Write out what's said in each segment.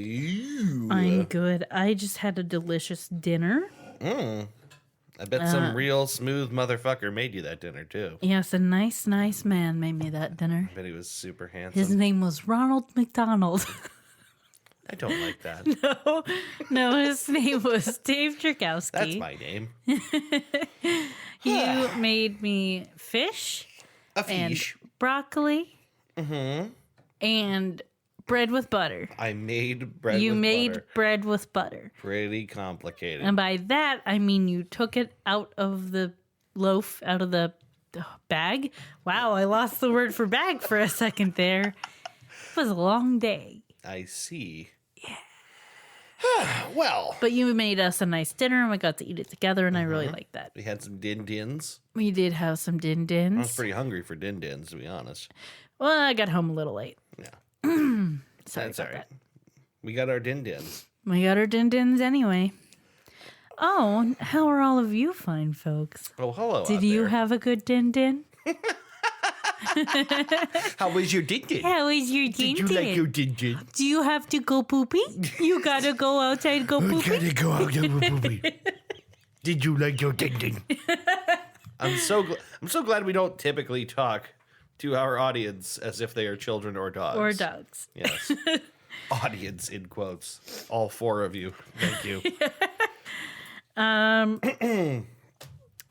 you? I'm good. I just had a delicious dinner. I bet some real smooth motherfucker made you that dinner, too. Yes, a nice man made me that dinner. I bet he was super handsome. His name was Ronald McDonald. I don't like that. No, his name was Dave Drukowski. That's my name. You made me fish. A fish. And broccoli. And bread with butter. I made bread with butter. You made bread with butter. Pretty complicated. And by that, I mean you took it out of the loaf, out of the bag. Wow, I lost the word for bag for a second there. It was a long day. I see. Yeah. Well. But you made us a nice dinner, and we got to eat it together, and I really liked that. We had some din-dins. We did have some din-dins. I was pretty hungry for din-dins, to be honest. Well, I got home a little late. Yeah. Sorry That's about all right. that. We got our din-dins. We got our din-dins anyway. Oh, how are all of you fine folks? Oh, hello Did you have a good din-din? How was your din-din? How was your din-din? Did you like your din-din? Do you have to go poopy? You gotta go outside go poopy? Gotta go out and poopy. Did you like your din-din? I'm so glad we don't typically talk to our audience as if they are children or dogs. Or dogs. Yes. Audience in quotes. All four of you. Thank you.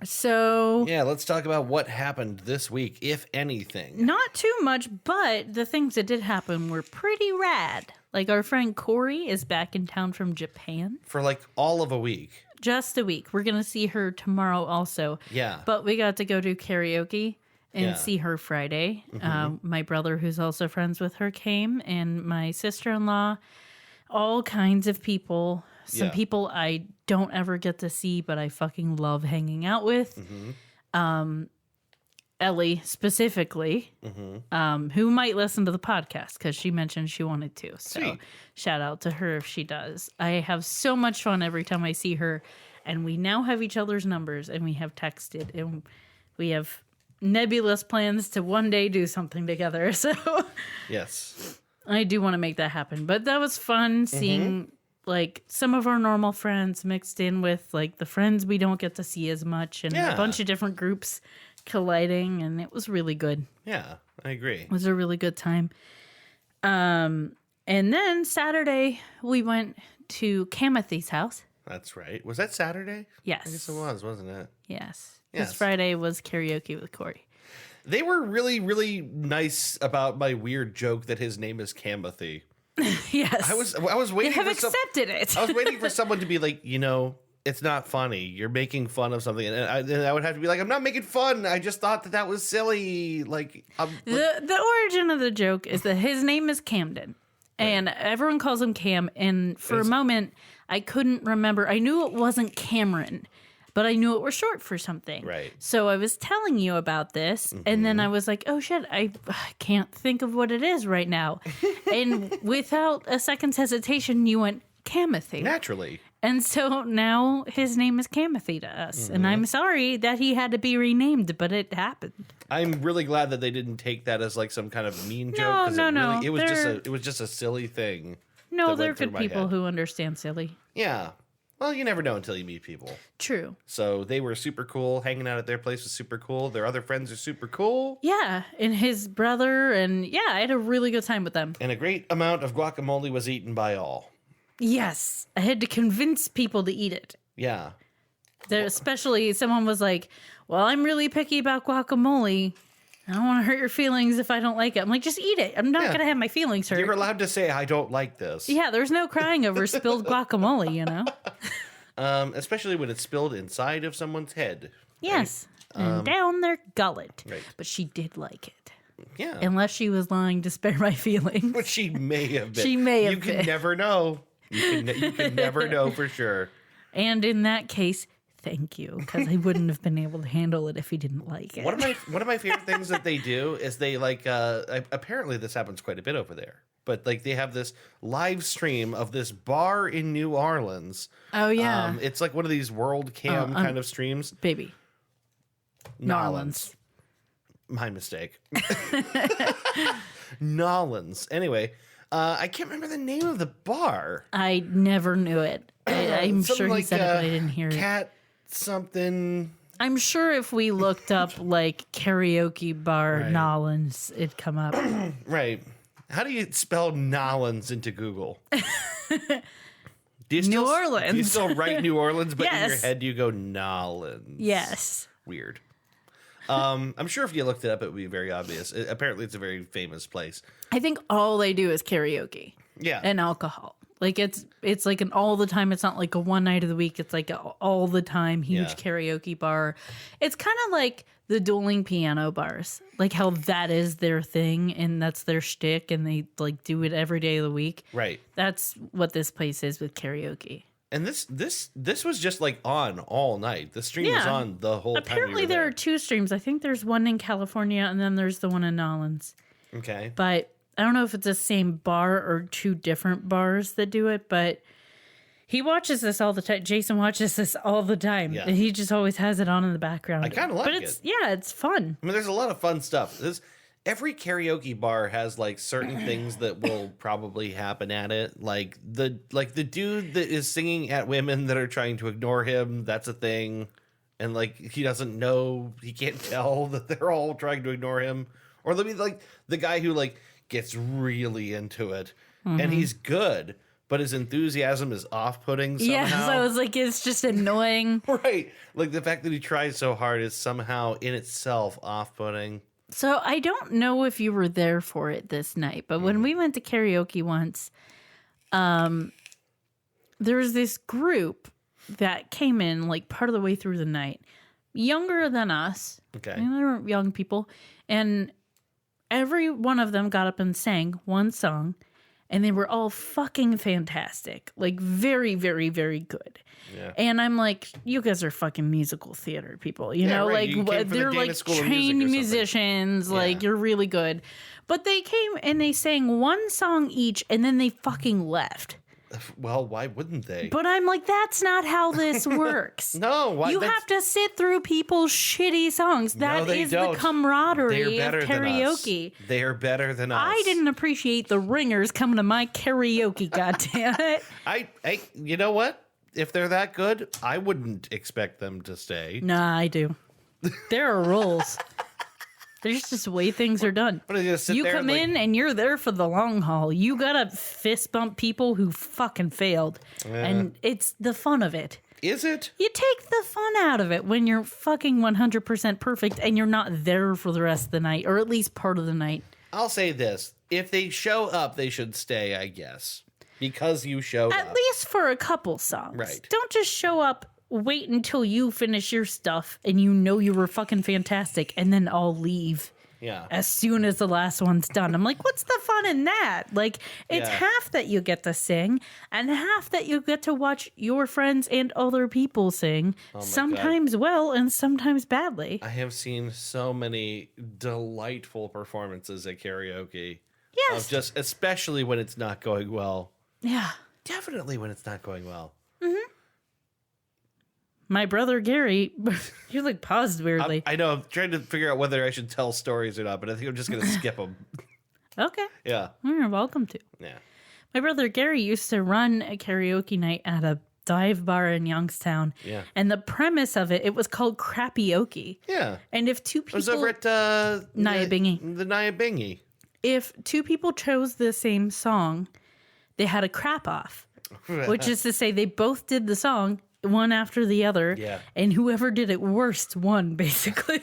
So yeah, let's talk about what happened this week, if anything. not too much, but the things that did happen were pretty rad. Like our friend Corey is back in town from Japan. For like all of a week. Just a week. We're going to see her tomorrow also. Yeah. But we got to go do karaoke and Yeah. see her Friday. My brother, who's also friends with her, came, and my sister-in-law, all kinds of people. Some Yeah. people I don't ever get to see, but I fucking love hanging out with. Ellie, specifically, who might listen to the podcast because she mentioned she wanted to. So Sweet. shout out to her if she does. I have so much fun every time I see her, and we now have each other's numbers, and we have texted, and we have nebulous plans to one day do something together. So Yes. I do want to make that happen. But that was fun seeing like some of our normal friends mixed in with like the friends we don't get to see as much, and Yeah. a bunch of different groups colliding, and it was really good. Yeah, I agree. It was a really good time. And then Saturday we went to Kamothy's house. That's right. Was that Saturday? Yes. I guess it was, wasn't it? Yes. Yes. This Friday was karaoke with Corey. They were really, really nice about my weird joke that his name is Kamothy. Yes. I was waiting. They have for accepted it. I was waiting for someone to be like, it's not funny. You're making fun of something, and I would have to be like, I'm not making fun. I just thought that was silly. Like, The origin of the joke is that his name is Camden, and everyone calls him Cam. And for a moment, I couldn't remember. I knew it wasn't Cameron, but I knew it was short for something. Right. So I was telling you about this, and then I was like, oh shit, I can't think of what it is right now. And without a second's hesitation, you went Kamothy. naturally. And so now his name is Kamothy to us. And I'm sorry that he had to be renamed, but it happened. I'm really glad that they didn't take that as like some kind of mean joke. No, 'cause no. It was just a silly thing. No, that they're went through good my people head. who understand silly. Yeah. Well, you never know until you meet people. True. So they were super cool. Hanging out at their place was super cool. Their other friends are super cool. Yeah, and his brother, and yeah, I had a really good time with them. And a great amount of guacamole was eaten by all. Yes, I had to convince people to eat it. Yeah. There, especially someone was like, well, I'm really picky about guacamole. I don't want to hurt your feelings if I don't like it. I'm like, just eat it. I'm not Yeah. going to have my feelings hurt. You're allowed to say, I don't like this. Yeah, there's no crying over spilled guacamole, you know? Especially when it's spilled inside of someone's head. Yes, and down their gullet. Right. But she did like it. Yeah. Unless she was lying to spare my feelings. But she may have been. She may have You can been. never know. You can never know for sure. And in that case, thank you, because I wouldn't have been able to handle it if he didn't like it. One of my favorite things that they do is they like apparently this happens quite a bit over there. But like they have this live stream of this bar in New Orleans. Oh, yeah. It's like one of these world cam kind of streams. Baby. Nolans. My mistake. Nolans. Anyway, I can't remember the name of the bar. I never knew it. I'm Something sure he like, said it, but I didn't hear it. Cat something. I'm sure if we looked up like karaoke bar Right. Nolans, it'd come up. Right. How do you spell Nolans into Google? New Do you Orleans. still write New Orleans, but in your Yes. head you go Nolans? Yes. Weird. I'm sure if you looked it up, it would be very obvious. Apparently, it's a very famous place. I think all they do is karaoke Yeah. and alcohol. Like it's like an all the time. It's not like a one night of the week. It's like a all the time huge Yeah. karaoke bar. It's kind of like the dueling piano bars, like how that is their thing and that's their shtick, and they like do it every day of the week. Right. That's what this place is with karaoke. And this was just like on all night. The stream was Yeah. on the whole time. Apparently, there are two streams. I think there's one in California and then there's the one in Nolans. Okay. But I don't know if it's the same bar or two different bars that do it, but he watches this all the time. Jason watches this all the time. Yeah. And he just always has it on in the background. I kinda like but it's yeah, it's fun. I mean, there's a lot of fun stuff. Every karaoke bar has like certain things that will probably happen at it. Like the dude that is singing at women that are trying to ignore him, that's a thing. And like he doesn't know, he can't tell that they're all trying to ignore him. Or let me like the guy who like gets really into it and he's good, but his enthusiasm is off-putting somehow. Yeah, so I was like, it's just annoying. Right. Like the fact that he tries so hard is somehow in itself off-putting. So I don't know if you were there for it this night, but when we went to karaoke once, there was this group that came in like part of the way through the night, younger than us. Okay. I mean, they were young people, and every one of them got up and sang one song, and they were all fucking fantastic, like very, very, very good. Yeah. And I'm like, you guys are fucking musical theater people, you Yeah, know, right. like You came from the they're Dana like School of Music or trained something. musicians, like Yeah. you're really good. But they came and they sang one song each, and then they fucking left. Well, why wouldn't they? But I'm like, that's not how this works. No, why? You that's- have to sit through people's shitty songs. That they is don't. the camaraderie They're better of than us. karaoke. They are better than us. I didn't appreciate the ringers coming to my karaoke, goddammit. I, you know what? If they're that good, I wouldn't expect them to stay. Nah, I do. There are rules. There's just the way things are done. What are they gonna sit You there come and, in and you're there for the long haul. You gotta fist bump people who fucking failed. And it's the fun of it. Is it? You take the fun out of it when you're fucking 100% perfect and you're not there for the rest of the night, or at least part of the night. I'll say this: if they show up, they should stay. I guess because you showed At up. least for a couple songs. Right. Don't just show up, wait until you finish your stuff and you know you were fucking fantastic, and then I'll leave Yeah. as soon as the last one's done. I'm like, what's the fun in that? Like, it's Yeah. half that you get to sing and half that you get to watch your friends and other people sing, sometimes well and sometimes badly. I have seen so many delightful performances at karaoke. Yes. Of just, especially when it's not going well. Yeah. Definitely when it's not going well. My brother Gary, you like paused weirdly. I know. I'm trying to figure out whether I should tell stories or not, but I think I'm just going to skip them. Okay. Yeah. You're welcome to. Yeah. My brother Gary used to run a karaoke night at a dive bar in Youngstown. Yeah. And the premise of it was called Crappyoke. Yeah. And if two It was people over at Nyabingi. The Nyabingi. if two people chose the same song, they had a crap off, which is to say they both did the song one after the other, Yeah. and whoever did it worst won, basically.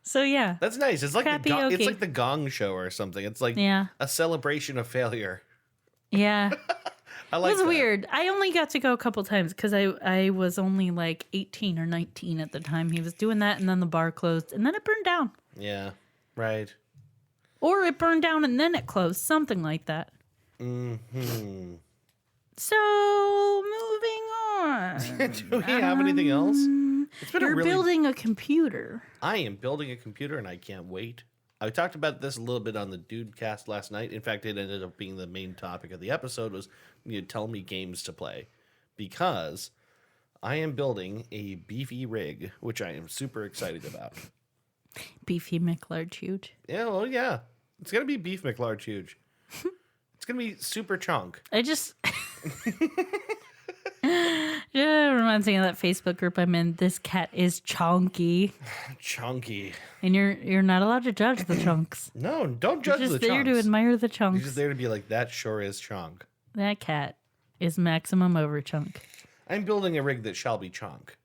So yeah, That's nice. It's like Crappyoke. it's like the Gong Show or something. It's like Yeah. a celebration of failure. yeah. I It like was that. weird. I only got to go a couple times because I was only like 18 or 19 at the time he was doing that, and then the bar closed, and then it burned down. Yeah. Right. Or it burned down and then it closed, something like that. Hmm. So, moving on. Do we have anything else? It's been You're a really. building a computer. I am building a computer, and I can't wait. I talked about this a little bit on the Dude Cast last night. In fact, it ended up being the main topic of the episode was you tell me games to play, because I am building a beefy rig, which I am super excited about. Beefy McLarge huge. Yeah, well, yeah. It's going to be beef McLarge huge. It's going to be super chunk. I just... Yeah, it reminds me of that Facebook group I'm in. This cat is chunky. Chunky. And you're not allowed to judge the chunks. No, don't judge the chunks. You're just there to admire the You're chunks. just there to be like, that sure is chunk. That cat is maximum over chunk. I'm building a rig that shall be chunk.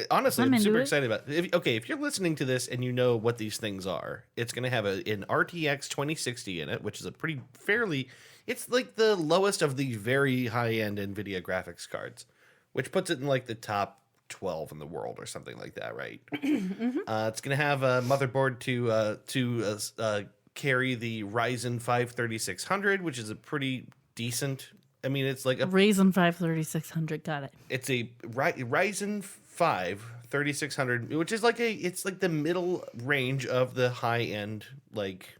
Honestly, I'm super excited about it. If you're listening to this and you know what these things are, it's going to have an RTX 2060 in it, which is a pretty fairly... It's like the lowest of the very high-end NVIDIA graphics cards, which puts it in like the top 12 in the world or something like that, right? Mm-hmm. It's going to have a motherboard to carry the Ryzen 5 3600, which is a pretty decent... I mean, it's like a... Ryzen 5 3600, got it. It's a Ryzen 5 3600, which is like it's like the middle range of the high-end, like...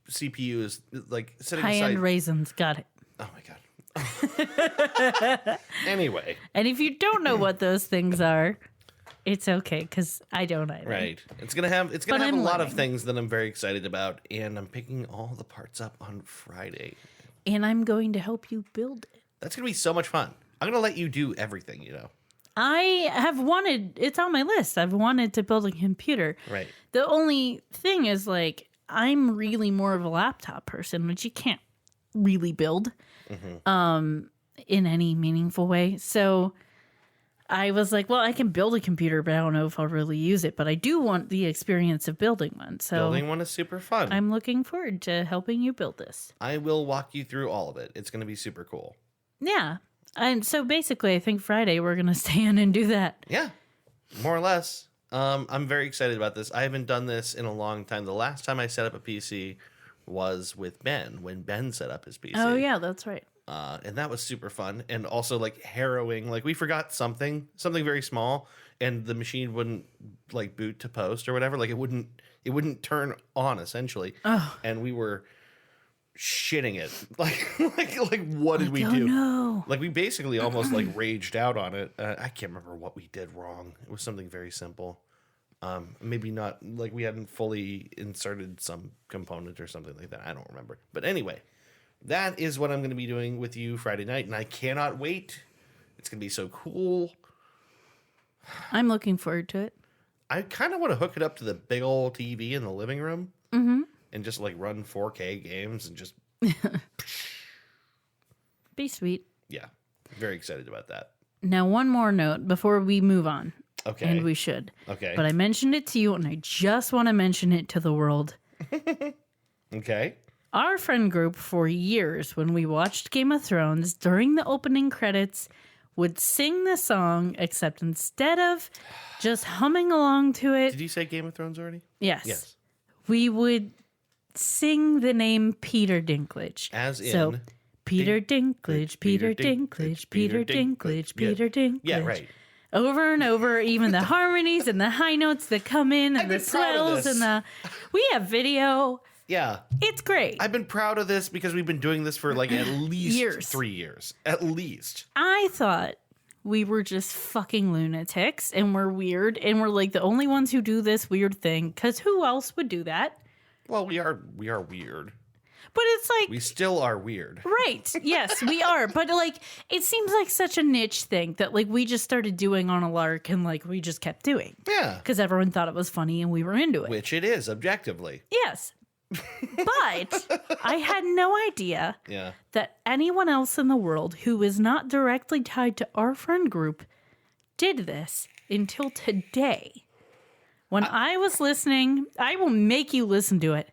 CPU is like setting high-end aside... raisins, got it. Oh my god. Anyway. And if you don't know what those things are, it's okay, because I don't either. Right. It's gonna have a lot of things that I'm very excited about, and I'm picking all the parts up on Friday. And I'm going to help you build it. That's gonna be so much fun. I'm gonna let you do everything, you know. I have wanted, it's on my list. I've wanted to build a computer. Right. The only thing is, like, I'm really more of a laptop person, which you can't really build in any meaningful way. So I was like, well, I can build a computer, but I don't know if I'll really use it. But I do want the experience of building one. So building one is super fun. I'm looking forward to helping you build this. I will walk you through all of it. It's going to be super cool. Yeah. And so basically, I think Friday we're going to stay in and do that. Yeah, more or less. I'm very excited about this. I haven't done this in a long time. The last time I set up a PC was with Ben, when Ben set up his PC. Oh, yeah, that's right. And that was super fun and also like harrowing. Like we forgot something very small, and the machine wouldn't like boot to post or whatever. Like it wouldn't turn on essentially. Oh. And we were shitting it. Like what did we do? No. Like we basically almost like raged out on it. I can't remember what we did wrong. It was something very simple. Maybe not like we hadn't fully inserted some component or something like that. I don't remember. But anyway, that is what I'm going to be doing with you Friday night, and I cannot wait. It's going to be so cool. I'm looking forward to it. I kind of want to hook it up to the big old TV in the living room and just like run 4K games and just... Be sweet. Yeah, very excited about that. Now, one more note before we move on. Okay. And we should. Okay. But I mentioned it to you, and I just want to mention it to the world. Okay. Our friend group for years, when we watched Game of Thrones, during the opening credits, would sing the song, except instead of just humming along to it... Did you say Game of Thrones already? Yes. Yes. We would sing the name Peter Dinklage. As in... So, Peter Dinklage, Peter Dinklage, Peter Dinklage, Peter Dinklage. Yeah, right. Over and over, even the harmonies and the high notes that come in and the swells and the... We have video. Yeah. It's great. I've been proud of this because we've been doing this for like at least Years. 3 years. At least. I thought we were just fucking lunatics and we're weird and we're like the only ones who do this weird thing, because who else would do that? Well, we are weird. But it's like... We still are weird. Right. Yes, we are. But like, it seems like such a niche thing that like we just started doing on a lark and like we just kept doing. Yeah. Because everyone thought it was funny and we were into it. Which it is, objectively. Yes. But I had no idea that anyone else in the world who is not directly tied to our friend group did this until today. When I was listening, I will make you listen to it.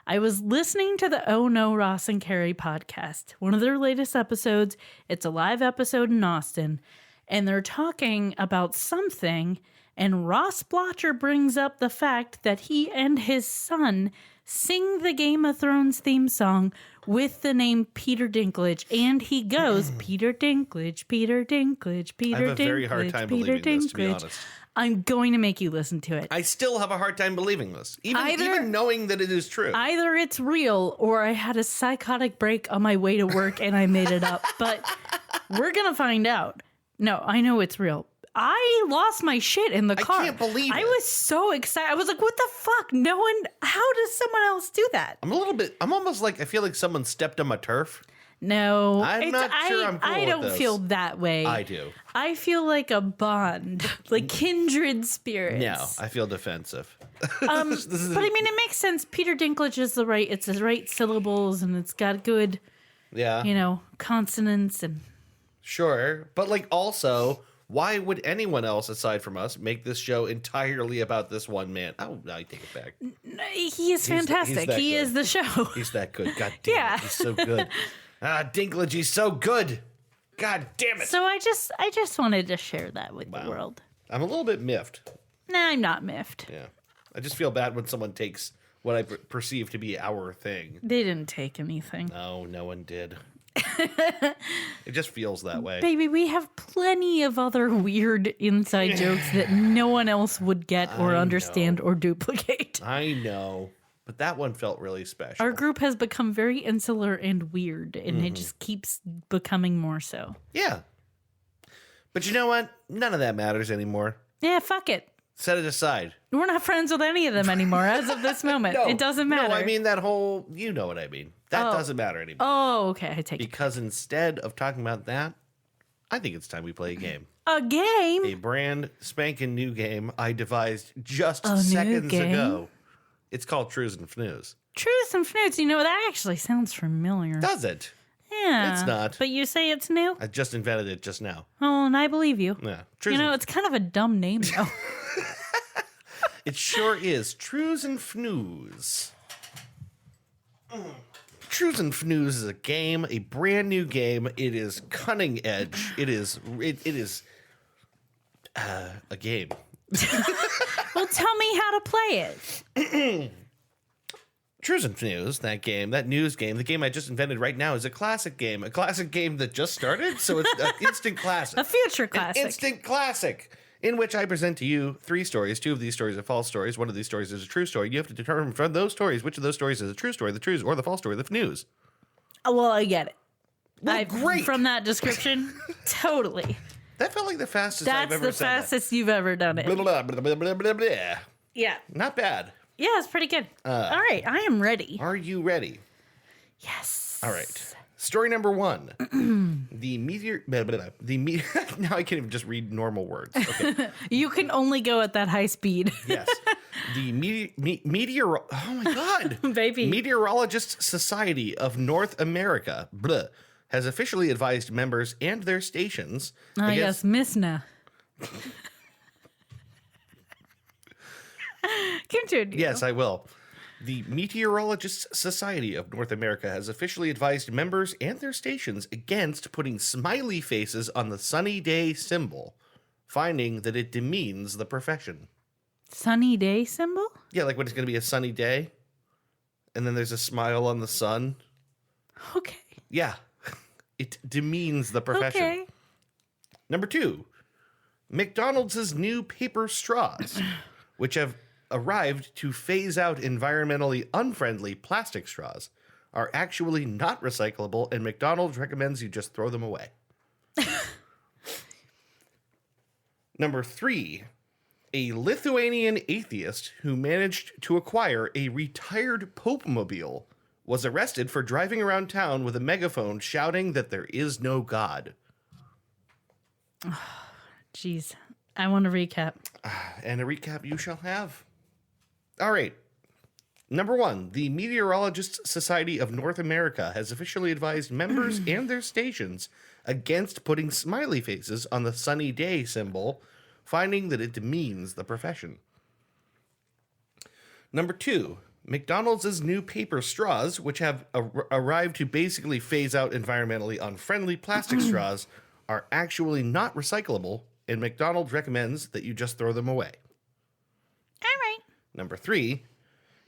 I was listening to the Oh No, Ross and Carrie podcast, one of their latest episodes. It's a live episode in Austin, and they're talking about something, and Ross Blotcher brings up the fact that he and his son sing the Game of Thrones theme song with the name Peter Dinklage, and he goes, Peter Dinklage, Peter Dinklage, Peter Dinklage, I have a very hard time believing this, to be honest. I'm going to make you listen to it. I still have a hard time believing this, even knowing that it is true. Either it's real or I had a psychotic break on my way to work and I made it up. But we're going to find out. No, I know it's real. I lost my shit in the car. I can't believe I it. was so excited. I was like, what the fuck? No one, how does someone else do that? I'm almost like, I feel like someone stepped on my turf. No. I'm not sure I'm cool I with don't this. feel that way. I do. I feel like a bond, like kindred spirits. No, I feel defensive. But I mean, it makes sense. Peter Dinklage is it's the right syllables and it's got good, Yeah. Consonants and. Sure. But like also, why would anyone else aside from us make this show entirely about this one man? Oh, no, I take it back. He is fantastic. He is the show. He's that good. God damn Yeah. it. He's so good. Dinklage, he's so good. God damn it. So I just wanted to share that with the world. I'm a little bit miffed. Nah, I'm not miffed. Yeah. I just feel bad when someone takes what I perceive to be our thing. They didn't take anything. No, no one did. It just feels that way. Baby, we have plenty of other weird inside jokes that no one else would get or understand or duplicate. I know. But that one felt really special. Our group has become very insular and weird, and it just keeps becoming more so. Yeah. But you know what? None of that matters anymore. Yeah, fuck it. Set it aside. We're not friends with any of them anymore as of this moment. It doesn't matter. No, I mean that whole, you know what I mean. That doesn't matter anymore. Oh, okay. I take it. Because instead of talking about that, I think it's time we play a game. A game? A brand spanking new game I devised just A new seconds game? ago. It's called Trues and Fnews. Truths and Fnoots. That actually sounds familiar. Does it? Yeah. It's not. But you say it's new? I just invented it just now. Oh, and I believe you. Yeah. Trues and It's kind of a dumb name, though. It sure is. Trues and Fnews. Trues and Fnews is a game, a brand new game. It is cunning edge. It is a game. Well, tell me how to play it. Trues and Fnews, that game, that news game, the game I just invented right now is a classic game that just started. So it's an instant classic. A future classic. An instant classic. In which I present to you 3 stories. 2 of these stories are false stories. 1 of these stories is a true story. You have to determine from those stories which of those stories is a true story, the trues, or the false story, the news. Well, I get it. Well, great. From that description, totally. That felt like the fastest I've That's ever the said fastest you've ever done it. that. Blah, blah, blah, blah, blah, blah. Yeah. Not bad. Yeah, it's pretty good. All right, I am ready. Are you ready? Yes. All right. Story number 1. The meteor. Blah, blah, blah. Now I can't even just read normal words. Okay. You can only go at that high speed. Yes. The meteor. Oh my God. Baby. Meteorologist Society of North America has officially advised members and their stations. Yes, Missna. Continue. Yes, I will. The Meteorologists Society of North America has officially advised members and their stations against putting smiley faces on the sunny day symbol, finding that it demeans the profession. Sunny day symbol? Yeah, like when it's going to be a sunny day, and then there's a smile on the sun. Okay. Yeah, it demeans the profession. Okay. Number 2, McDonald's new paper straws, which have arrived to phase out environmentally unfriendly plastic straws, are actually not recyclable, and McDonald's recommends you just throw them away. Number 3, a Lithuanian atheist who managed to acquire a retired Pope-mobile was arrested for driving around town with a megaphone shouting that there is no God. Jeez. I want to recap. And a recap you shall have. All right. Number 1, the Meteorologists Society of North America has officially advised members and their stations against putting smiley faces on the sunny day symbol, finding that it demeans the profession. Number 2, McDonald's new paper straws, which have arrived to basically phase out environmentally unfriendly plastic straws, are actually not recyclable, and McDonald's recommends that you just throw them away. All right. Number 3,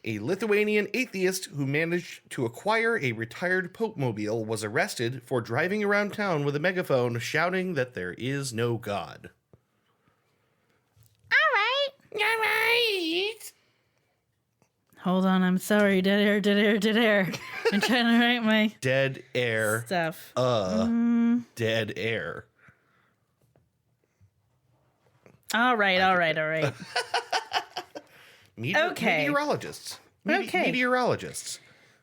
a Lithuanian atheist who managed to acquire a retired Pope-mobile was arrested for driving around town with a megaphone shouting that there is no God. All right. All right. Hold on. I'm sorry. Dead air. I'm trying to write my Dead air. stuff. Dead air. All right. Okay. Meteorologists. Okay.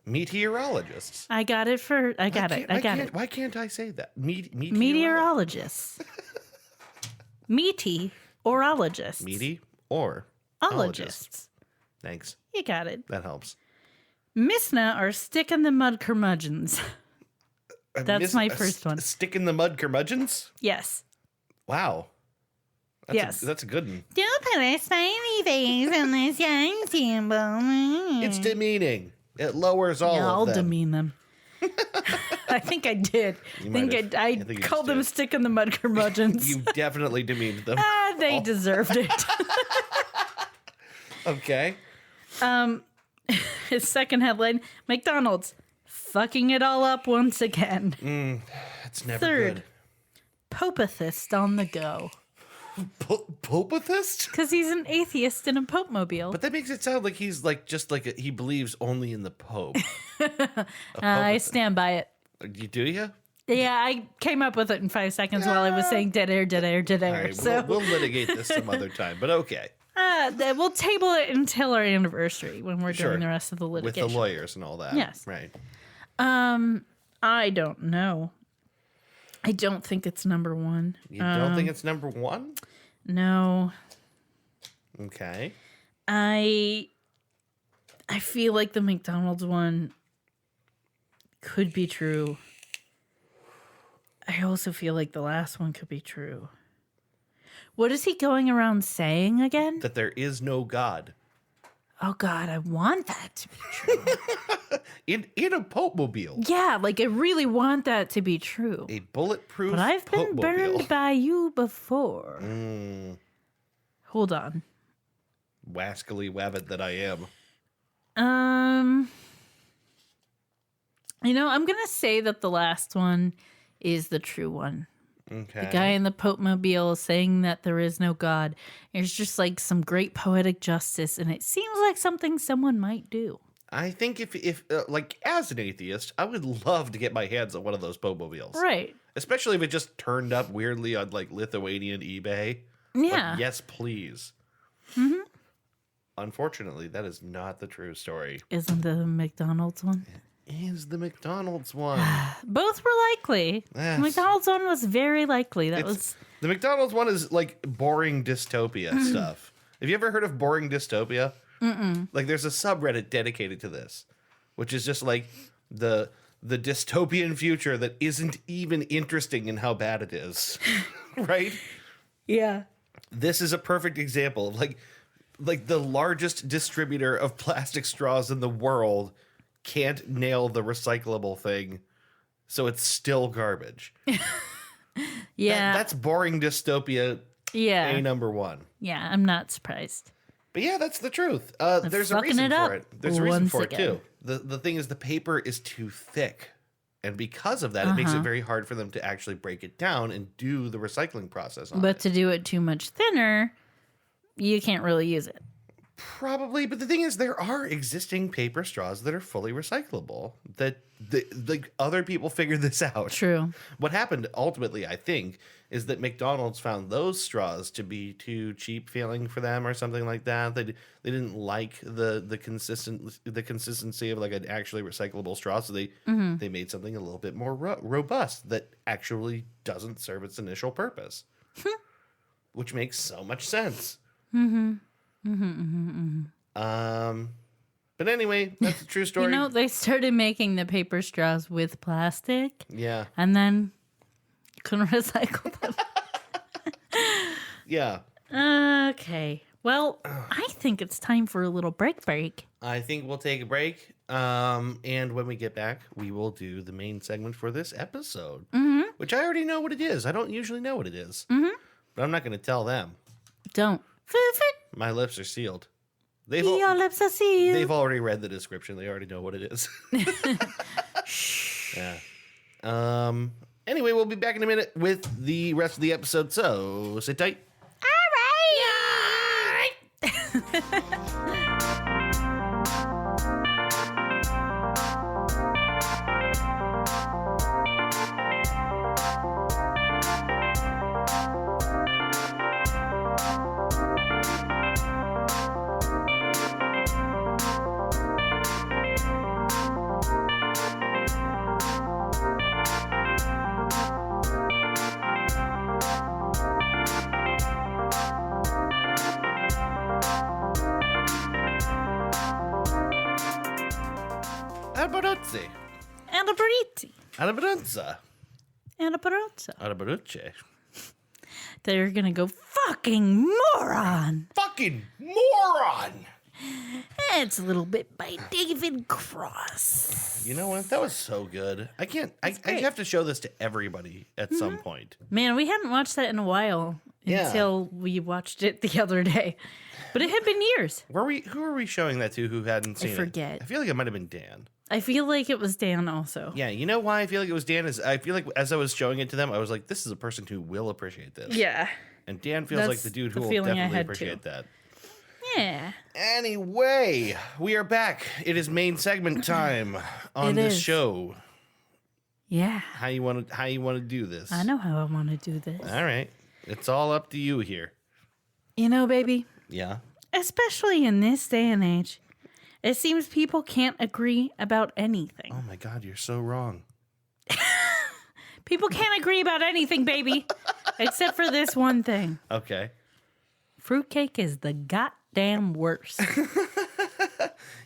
Meteorologists. I got it. I got it. Why can't I say that? Meteorologists. Meteorologists. Meaty or ologists. Thanks. You got it. That helps. Misna are stick in the mud curmudgeons. That's my first one. Stick in the mud curmudgeons? Yes. Wow. Yes. That's a good one. Don't put a smiley face on this young symbol. It's demeaning. It lowers all I'll of them. demean them. I think I did. I called them stick in the mud curmudgeons. You definitely demeaned them. They deserved it. Okay. His second headline, McDonald's fucking it all up once again. That's never Third, good. Popethist on the go. Popethist? Because he's an atheist in a Pope mobile. But that makes it sound like he's he believes only in the Pope. I stand by it. Do you? Yeah, I came up with it in 5 seconds while I was saying dead air. All right, So we'll litigate this some other time, but okay. we'll table it until our anniversary when we're Sure. doing the rest of the With litigation. the lawyers and all that. Yes. Right. I don't know. I don't think it's number one. You don't think it's number one? No. Okay. I feel like the McDonald's one could be true. I also feel like the last one could be true. What is he going around saying again? That there is no God. Oh God, I want that to be true. In a Pope mobile. Yeah, like I really want that to be true. A bulletproof But I've been Pope-mobile. burned by you before. Hold on. Wascally wabbit that I am. I'm gonna say that the last one is the true one. Okay. The guy in the Pope mobile saying that there is no God. It's just like some great poetic justice, and it seems like something someone might do. I think if like as an atheist, I would love to get my hands on one of those Pope-mobiles. Right. Especially if it just turned up weirdly on like Lithuanian eBay. Yeah. Like, yes, please. Unfortunately, that is not the true story. Isn't the McDonald's one? Is the McDonald's one? Both were likely. Yes. The McDonald's one was very likely. The McDonald's one is like boring dystopia stuff. Have you ever heard of boring dystopia? Like there's a subreddit dedicated to this, which is just like the dystopian future that isn't even interesting in how bad it is. Right? Yeah. This is a perfect example of like the largest distributor of plastic straws in the world can't nail the recyclable thing, so it's still garbage. Yeah. That's boring dystopia. Yeah. A number one. Yeah, I'm not surprised. But yeah, that's the truth. There's a fucking reason it up for it. There's a reason once for it again. too. The thing is, the paper is too thick, and because of that, it makes it very hard for them to actually break it down and do the recycling process on But it. to do it too much thinner, you can't really use it. Probably, but the thing is, there are existing paper straws that are fully recyclable. That like other people figured this out. True. What happened ultimately, I think, is that McDonald's found those straws to be too cheap feeling for them, or something like that. They didn't like the consistency of like an actually recyclable straw, so they made something a little bit more robust that actually doesn't serve its initial purpose, which makes so much sense. But anyway, that's a true story. They started making the paper straws with plastic. Yeah. And then you couldn't recycle them. Yeah. Okay. Well, I think it's time for a little break. I think we'll take a break. And when we get back, we will do the main segment for this episode, which I already know what it is. I don't usually know what it is, but I'm not going to tell them. Don't. My lips are sealed. Your lips are sealed. They've already read the description. They already know what it is. Yeah. Anyway, we'll be back in a minute with the rest of the episode, so sit tight. All right. Abruzzi. And a burrito. Abruzza. And a burrito. Abruzzi. They're gonna go, fucking moron. Fucking moron! It's a little bit by David Cross. You know what? That was so good. I have to show this to everybody at some point. Man, we hadn't watched that in a while until we watched it the other day. But it had been years. Who were we showing that to who hadn't seen it? I forget. I feel like it might have been Dan. I feel like it was Dan also. Yeah, you know why I feel like it was Dan? I feel like as I was showing it to them, I was like, this is a person who will appreciate this. Yeah. And Dan feels like the dude who will definitely appreciate that. Yeah. Anyway, we are back. It is main segment time on this show. Yeah. How you want to do this? I know how I want to do this. All right. It's all up to you here. You know, baby. Yeah. Especially in this day and age, it seems people can't agree about anything. Oh my God, you're so wrong. People can't agree about anything, baby, except for this one thing. Okay. Fruitcake is the goddamn worst.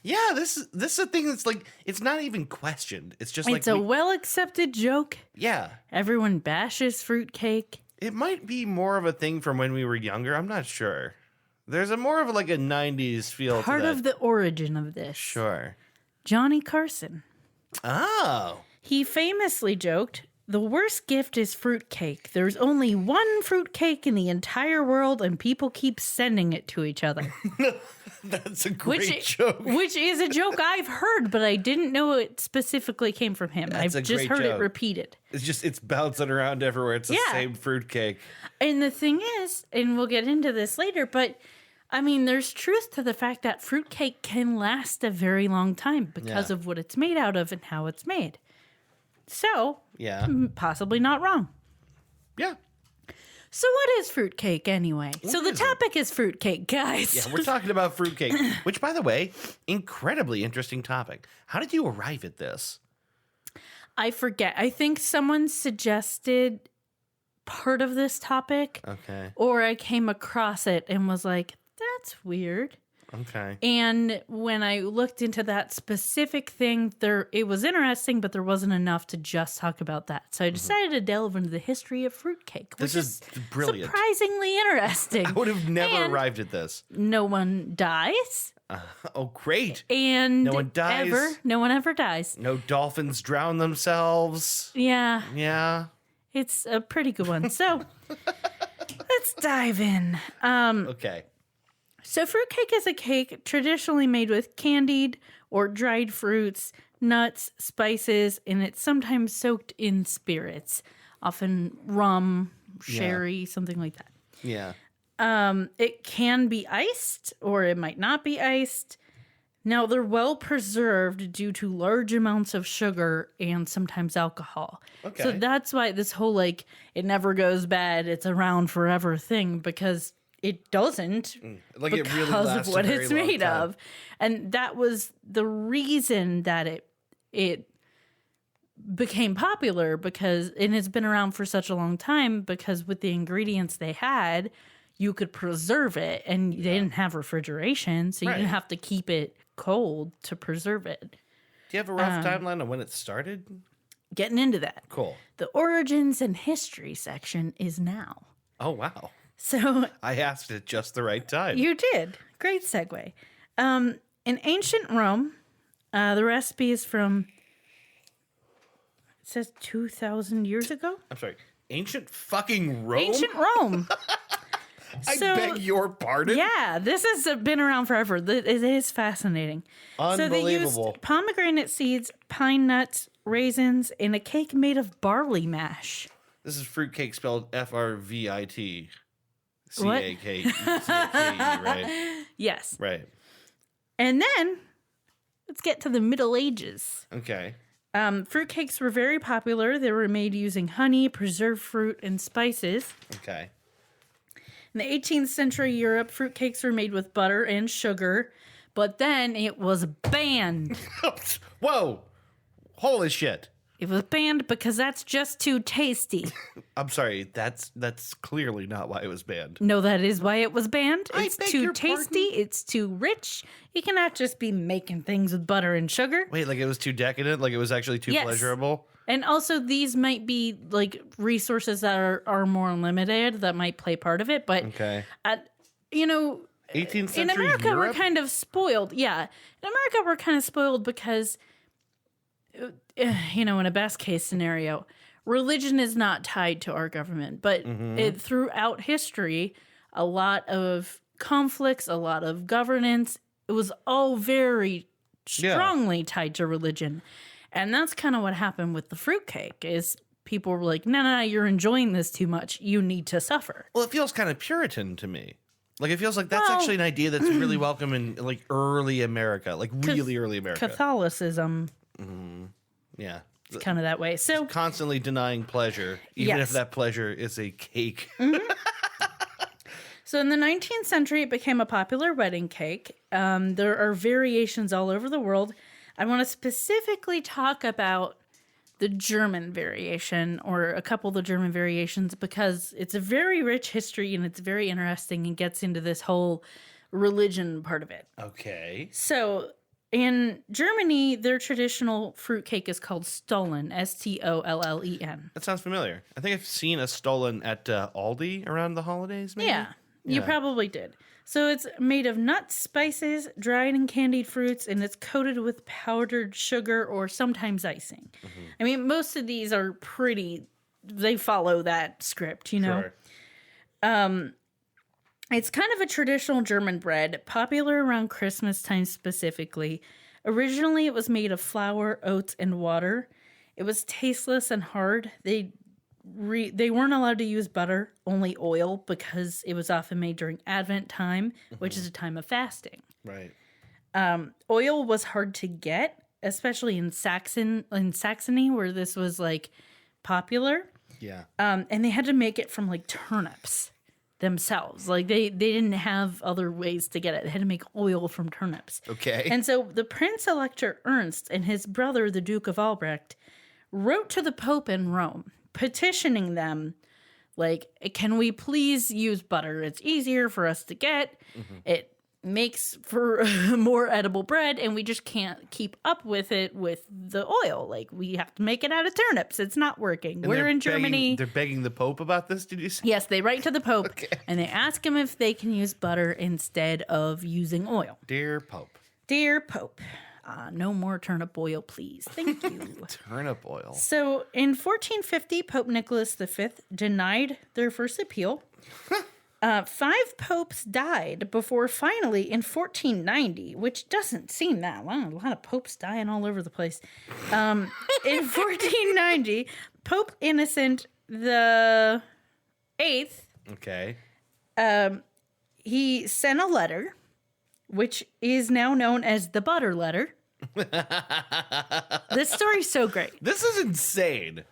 Yeah, this is a thing that's like, it's not even questioned. It's just like it's a well-accepted joke. Yeah. Everyone bashes fruitcake. It might be more of a thing from when we were younger. I'm not sure. There's a more of like a 90s feel to that. Part of the origin of this. Sure. Johnny Carson. Oh. He famously joked, "The worst gift is fruitcake. There's only one fruitcake in the entire world, and people keep sending it to each other." That's a great joke. Which is a joke I've heard, but I didn't know it specifically came from him. That's I've just heard it repeated. It's bouncing around everywhere. It's the same fruitcake. And the thing is, and we'll get into this later, but I mean, there's truth to the fact that fruitcake can last a very long time because of what it's made out of and how it's made. So, possibly not wrong. Yeah. So what is fruitcake anyway? So the topic is fruitcake, guys. Yeah, we're talking about fruitcake, which, by the way, incredibly interesting topic. How did you arrive at this? I forget. I think someone suggested part of this topic. Okay. Or I came across it and was like, that's weird. Okay. And when I looked into that specific thing, it was interesting, but there wasn't enough to just talk about that. So I decided to delve into the history of fruitcake, which is brilliant. Surprisingly interesting. I would have never arrived at this. No one dies. Oh, great. And no one dies. No one ever dies. No dolphins drown themselves. Yeah. Yeah. It's a pretty good one. So let's dive in. Okay. So fruitcake is a cake traditionally made with candied or dried fruits, nuts, spices, and it's sometimes soaked in spirits, often rum, sherry, something like that. Yeah. It can be iced or it might not be iced. Now, they're well preserved due to large amounts of sugar and sometimes alcohol. Okay. So that's why this whole, like, it never goes bad, it's around forever thing, because it doesn't, like because it really lasts of what a very it's long made time. of. And that was the reason that it became popular, because and it's been around for such a long time, because with the ingredients they had, you could preserve it, and they didn't have refrigeration, so you didn't have to keep it cold to preserve it. Do you have a rough timeline on when it started? Getting into that. Cool. The origins and history section is now. Oh, wow. So I asked at just the right time. you did. Great segue. In ancient Rome, the recipe is from, it says 2,000 years ago? I'm sorry. Ancient fucking Rome? Ancient Rome. I beg your pardon? Yeah, this has been around forever. It is fascinating. So they used pomegranate seeds, pine nuts, raisins, and a cake made of barley mash. This is fruitcake spelled Frvit. What? C-A-K-E, right? Yes. Right. And then, let's get to the Middle Ages. Okay. Fruitcakes were very popular. They were made using honey, preserved fruit, and spices. Okay. In the 18th century Europe, fruitcakes were made with butter and sugar, but then it was banned. Whoa! Holy shit. It was banned because that's just too tasty. I'm sorry, that's clearly not why it was banned. No, that is why it was banned. I It's beg too your tasty. pardon? It's too rich. You cannot just be making things with butter and sugar. Wait, like it was too decadent? Like it was actually too Yes. pleasurable? And also, these might be like resources that are more limited that might play part of it. But, Okay. you know, 18th century in America, Europe? we're kind of spoiled. Yeah. In America, we're kind of spoiled because, you know, in a best case scenario, religion is not tied to our government. But throughout history, a lot of conflicts, a lot of governance, it was all very strongly tied to religion. And that's kind of what happened with the fruitcake is people were like, no, you're enjoying this too much. You need to suffer. Well, it feels kind of Puritan to me. Like it feels like that's actually an idea that's really welcome in like early America, like really early America. Catholicism Yeah. is kind of that way. So Constantly denying pleasure, even Yes. if that pleasure is a cake. So in the 19th century, it became a popular wedding cake. There are variations all over the world. I want to specifically talk about the German variation or a couple of the German variations because it's a very rich history and it's very interesting and gets into this whole religion part of it. Okay. So in Germany, their traditional fruitcake is called Stollen, Stollen. That sounds familiar. I think I've seen a Stollen at Aldi around the holidays, maybe? Yeah, you probably did. So it's made of nuts, spices, dried and candied fruits, and it's coated with powdered sugar or sometimes icing. I mean, most of these are they follow that script, you know? Sure. It's kind of a traditional German bread, popular around Christmas time specifically. Originally, it was made of flour, oats, and water. It was tasteless and hard. They weren't allowed to use butter, only oil, because it was often made during Advent time, which is a time of fasting. Right. Oil was hard to get, especially in Saxony, where this was like popular. Yeah. And they had to make it from like turnips themselves. Like they didn't have other ways to get it. They had to make oil from turnips. Okay. And so the Prince Elector Ernst and his brother, the Duke of Albrecht, wrote to the Pope in Rome, petitioning them, like, can we please use butter? It's easier for us to get. It makes for more edible bread, and we just can't keep up with it with the oil. Like, we have to make it out of turnips. It's not working. And We're they're in begging- Germany. They're begging the Pope about this, did you say? Yes, they write to the Pope, Okay. and they ask him if they can use butter instead of using oil. Dear Pope. Dear Pope, no more turnip oil, please. Thank you. Turnip oil. So in 1450, Pope Nicholas V denied their first appeal. 5 popes died before finally in 1490, which doesn't seem that long. A lot of popes dying all over the place. In 1490, Pope Innocent the Eighth, Okay. he sent a letter, which is now known as the butter letter. This story's so great. This is insane.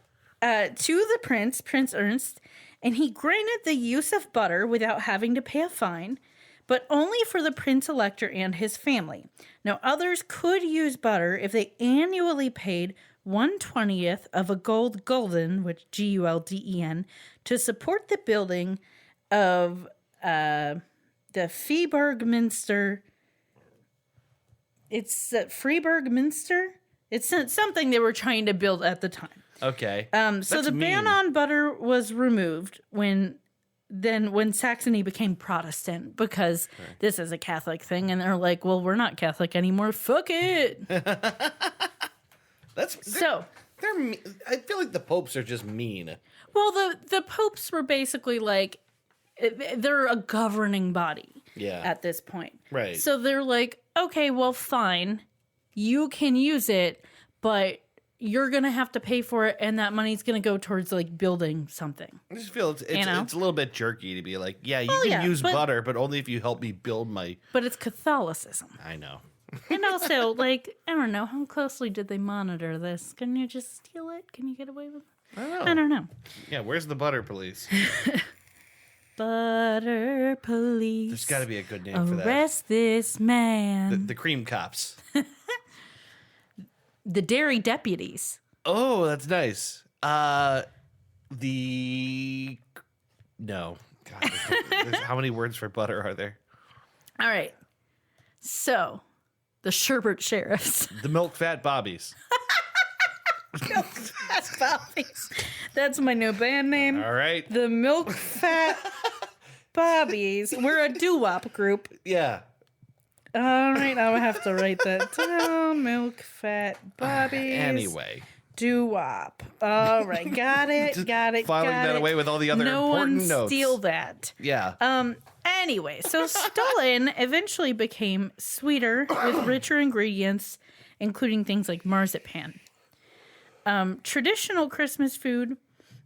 To the prince, Prince Ernst, and he granted the use of butter without having to pay a fine, but only for the Prince Elector and his family. Now, others could use butter if they annually paid 1/20th of a gulden, which Gulden, to support the building of the Freiburg-Minster. It's Freiburg-Minster. It's something they were trying to build at the time. Okay. So That's the ban mean. on butter was removed when Saxony became Protestant because this is a Catholic thing, and they're like, well, we're not Catholic anymore. Fuck it. So they're me- I feel like the popes are just mean. well, the popes were basically like they're a governing body Yeah. at this point. Right. So they're like, okay, well, fine, you can use it, but you're going to have to pay for it, and that money's going to go towards, like, building something. I just feel it's You know? it's a little bit jerky to be like, yeah, you Well, can yeah, use but- butter, but only if you help me build my. But it's Catholicism. I know. And also, like, I don't know, how closely did they monitor this? Can you just steal it? Can you get away with it? I don't know. Yeah, where's the butter police? Butter police. There's got to be a good name for that. Arrest this man. The cream cops. The dairy deputies. Oh, that's nice. The no. God, how many words for butter are there? All right. So, the sherbet sheriffs. The milk fat bobbies. That's Bobbies. That's my new band name. All right. The Milk Fat Bobbies. We're a doo-wop group. Yeah. All right, I'll have to write that down. Milk Fat Bobbies. Anyway. Doo-wop. All right, got it. Just Got it. filing got that it. away with all the other no important one notes. steal that. Yeah. Anyway, so Stollen eventually became sweeter with richer ingredients, including things like marzipan. Traditional Christmas food.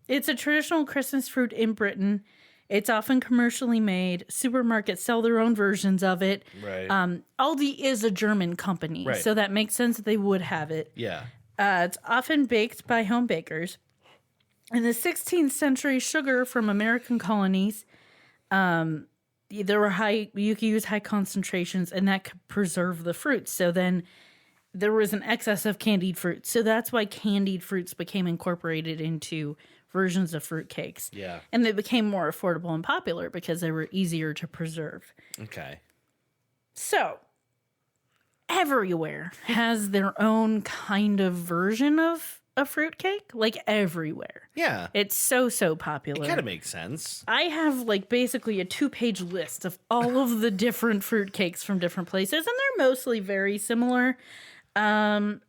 It's a traditional Christmas food in Britain. It's often commercially made. Supermarkets sell their own versions of it. Right. Aldi is a German company, Right. so that makes sense that they would have it. Yeah. It's often baked by home bakers. In the 16th century, sugar from American colonies, there were you could use high concentrations, and that could preserve the fruits. So then there was an excess of candied fruits. So that's why candied fruits became incorporated into versions of fruitcakes. Yeah. And they became more affordable and popular because they were easier to preserve. Okay. So everywhere has their own kind of version of a fruitcake, like everywhere. Yeah. It's so popular. It kind of makes sense. I have like basically a 2-page list of all of the different fruitcakes from different places, and they're mostly very similar. I'll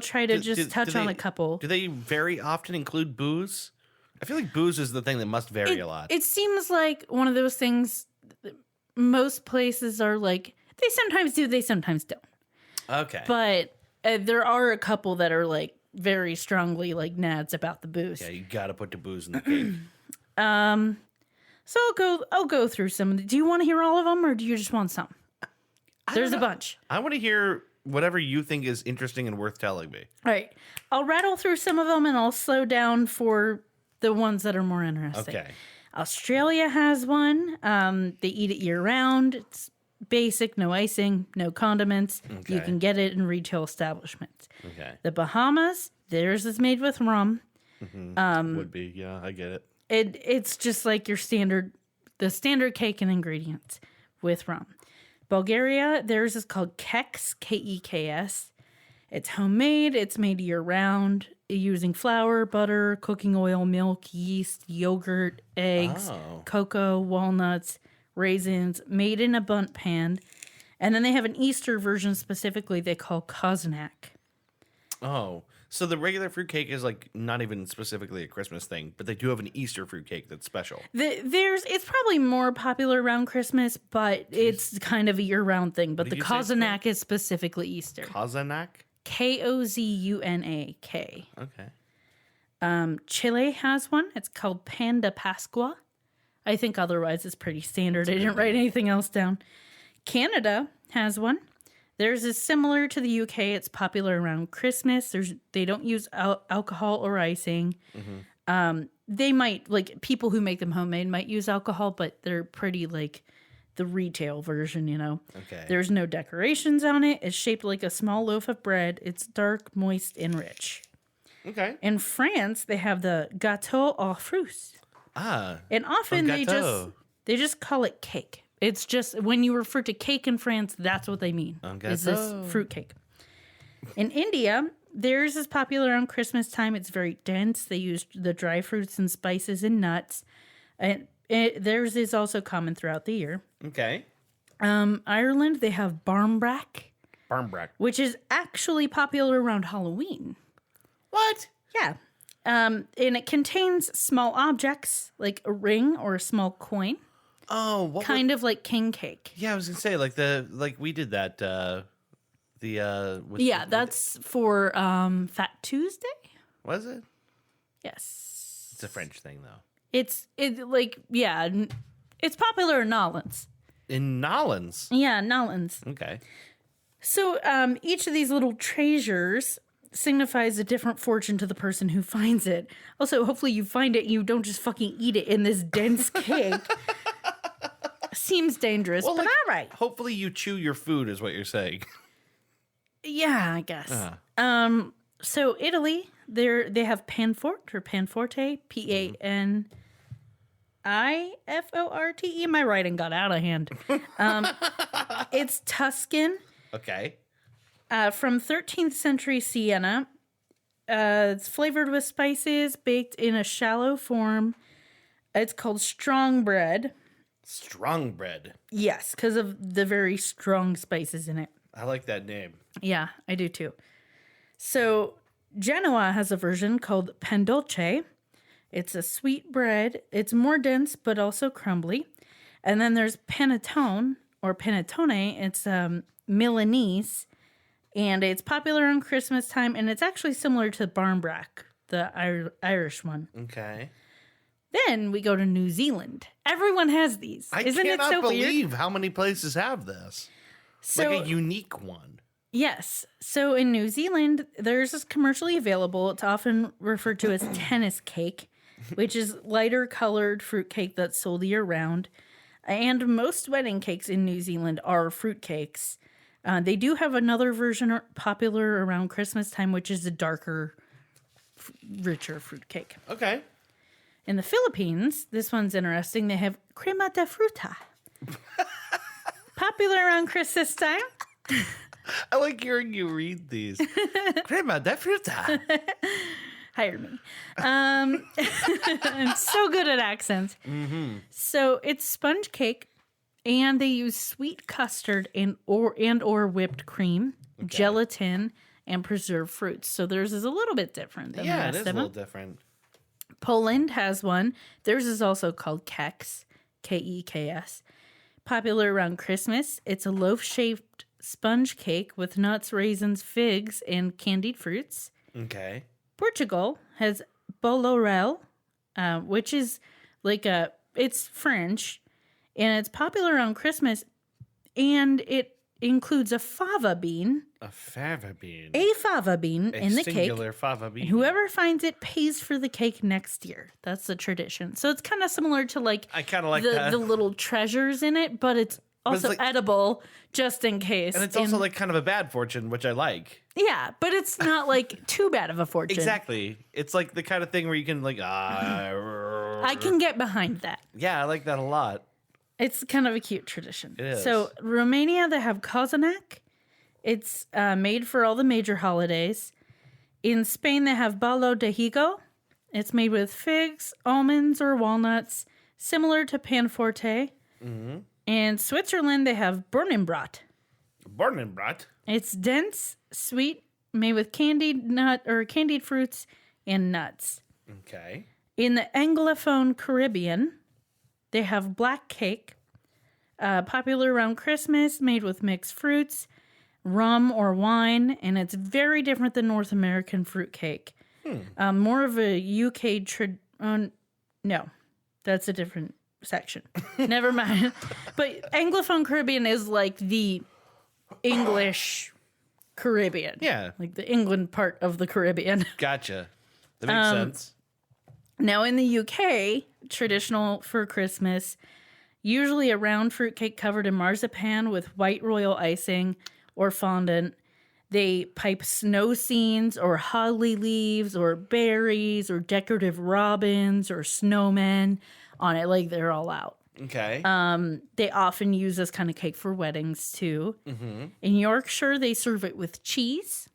try to just touch on a couple. Do they very often include booze? I feel like booze is the thing that must vary a lot. It seems like one of those things that most places are like, they sometimes do, they sometimes don't. Okay. But there are a couple that are like very strongly like nads about the booze. Yeah, you got to put the booze in the cake. So I'll go through some. Do you want to hear all of them, or do you just want some? There's a bunch. I want to hear whatever you think is interesting and worth telling me. All right. I'll rattle through some of them and I'll slow down for the ones that are more interesting. Okay. Australia has one. They eat it year round. It's basic, no icing, no condiments. You Okay. can get it in retail establishments. Okay. The Bahamas, theirs is made with rum. Would be. Yeah, I get it. It's just like the standard cake and ingredients with rum. Bulgaria, theirs is called keks, K-E-K-S. It's homemade. It's made year round using flour, butter, cooking oil, milk, yeast, yogurt, eggs, cocoa, walnuts, raisins, made in a bundt pan. And then they have an Easter version specifically they call koznak. Oh, so the regular fruitcake is like not even specifically a Christmas thing, but they do have an Easter fruitcake that's special. It's probably more popular around Christmas, but it's kind of a year-round thing. But the did you say it's koznak is specifically Easter. Kazanak? Kozunak. Okay. Chile has one. It's called Pan de Pascua. I think otherwise it's pretty standard. I didn't write anything else down. Canada has one. Theirs is similar to the UK. It's popular around Christmas. They don't use alcohol or icing. They might, like, people who make them homemade might use alcohol, but they're pretty like the retail version, you know. Okay. There's no decorations on it. It's shaped like a small loaf of bread. It's dark, moist, and rich. Okay. In France, they have the gâteau aux fruits. And often gâteau. they just call it cake. It's just when you refer to cake in France, that's what they mean. Is this gâteau. fruitcake. In India, theirs is popular around Christmas time. It's very dense. They use the dry fruits and spices and nuts. And theirs is also common throughout the year. Okay. Ireland, they have barmbrack, Barmbrack. which is actually popular around Halloween. What? Yeah. And it contains small objects like a ring or a small coin, Oh, what? kind of like king cake. Yeah, I was gonna say like we did that. That's for Fat Tuesday. Was it? Yes. It's a French thing though. It's popular in Nolans. In Nolans. Yeah, Nolans. Okay. So each of these little treasures signifies a different fortune to the person who finds it. Also, hopefully you find it and you don't just fucking eat it in this dense cake. Seems dangerous, but like, all right. Hopefully you chew your food is what you're saying. Yeah, I guess. So Italy, they have panforte or panforte, Panifort. My writing got out of hand. It's Tuscan Okay. from 13th century Siena. It's flavored with spices, baked in a shallow form. It's called strong bread. Strong bread. Yes, because of the very strong spices in it. I like that name. Yeah, I do too. So Genoa has a version called pandolce. It's a sweet bread. It's more dense, but also crumbly. And then there's panettone or panettone. It's Milanese, and it's popular on Christmas time. And it's actually similar to barmbrack, the Irish one. Okay. Then we go to New Zealand. Everyone has these. Isn't it so believe weird? how many places have this. So, Like a unique one. yes. So in New Zealand, theirs is commercially available. It's often referred to as tennis cake, which is lighter colored fruit cake that's sold year round. And most wedding cakes in New Zealand are fruit cakes. They do have another version popular around Christmas time, which is a darker, richer fruit cake. Okay. In the Philippines, this one's interesting. They have crema de fruta. Popular around Christmas time. I like hearing you read these. Crema de fruta. Hire me. I'm so good at accents. Mm-hmm. So it's sponge cake, and they use sweet custard and or whipped cream, gelatin, and preserved fruits. So theirs is a little bit different than the rest it is of a them. little different. Poland has one. Theirs is also called keks, Keks. Popular around Christmas. It's a loaf-shaped sponge cake with nuts, raisins, figs, and candied fruits. Okay. Portugal has bolorel, which is it's French, and it's popular around Christmas, and it includes a fava bean. A fava bean. A fava bean in the cake. Singular fava bean. Whoever finds it pays for the cake next year. That's the tradition. So it's kind of similar to I kind of like that. the little treasures in it, but it's also edible just in case. And it's also like kind of a bad fortune, which I like. Yeah, but it's not like too bad of a fortune. Exactly. It's like the kind of thing where you can like, I can get behind that. Yeah, I like that a lot. It's kind of a cute tradition. It is. So Romania, they have Cozonac. It's made for all the major holidays. In Spain, they have Balo de Higo. It's made with figs, almonds, or walnuts, similar to Panforte. Mm-hmm. In Switzerland, they have Birnenbrot. Birnenbrot. It's dense, sweet, made with candied fruits and nuts. Okay. In the Anglophone Caribbean, they have black cake, popular around Christmas, made with mixed fruits, rum or wine, and it's very different than North American fruitcake. More of a UK no, that's a different section. Never mind. But Anglophone Caribbean is like the English Caribbean. Yeah. Like the England part of the Caribbean. Gotcha. That makes sense. Now, in the UK, traditional for Christmas, usually a round fruitcake covered in marzipan with white royal icing or fondant. They pipe snow scenes or holly leaves or berries or decorative robins or snowmen on it. Like, they're all out. Okay. They often use this kind of cake for weddings, too. Mm-hmm. In Yorkshire, they serve it with cheese.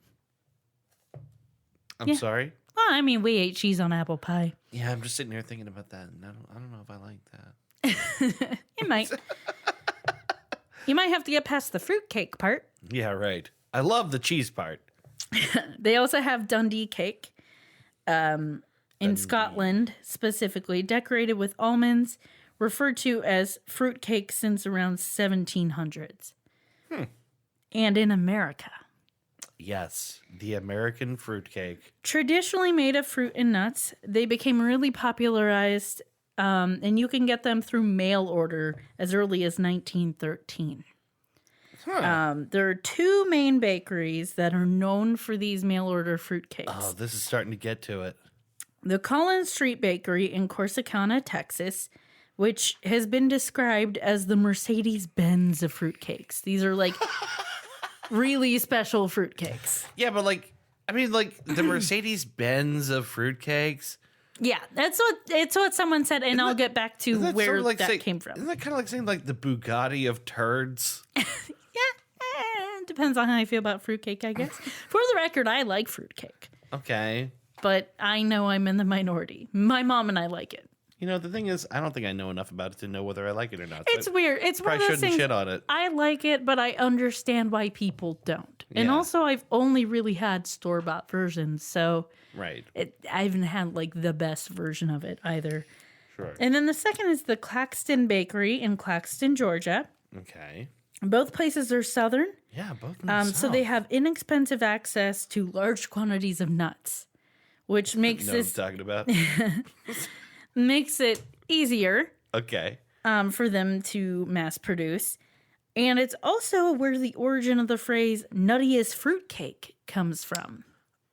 I'm sorry. Well, I mean, we ate cheese on apple pie. Yeah, I'm just sitting here thinking about that, and I don't know if I like that. You might. You might have to get past the fruitcake part. Yeah, right. I love the cheese part. They also have Dundee cake in Scotland, specifically, decorated with almonds, referred to as fruitcake since around 1700s. And in America. Yes, the American fruitcake. Traditionally made of fruit and nuts, they became really popularized, and you can get them through mail order as early as 1913. There are two main bakeries that are known for these mail order fruitcakes. Oh, this is starting to get to it. The Collins Street Bakery in Corsicana, Texas, which has been described as the Mercedes-Benz of fruitcakes. These are like really special fruitcakes. Yeah, but like, I mean, like the Mercedes Benz of fruitcakes. Yeah, it's what someone said, and I'll get back to Isn't where sort of like that came from. Isn't that kind of like saying like the Bugatti of turds? Depends on how I feel about fruitcake, I guess. For the record, I like fruitcake, Okay. but I know I'm in the minority. My mom and I like it. You know, the thing is, I don't think I know enough about it to know whether I like it or not. It's weird. It's one of Probably those shouldn't things. shit on it. I like it, but I understand why people don't. And Yeah. also, I've only really had store-bought versions, so Right. I haven't had like the best version of it either. Sure. And then the second is the Claxton Bakery in Claxton, Georgia. Okay. Both places are southern, Yeah, both. In the so they South. have inexpensive access to large quantities of nuts, which makes know what I'm this talking about. makes it easier Okay. for them to mass produce. And it's also where the origin of the phrase "nuttiest fruitcake" comes from,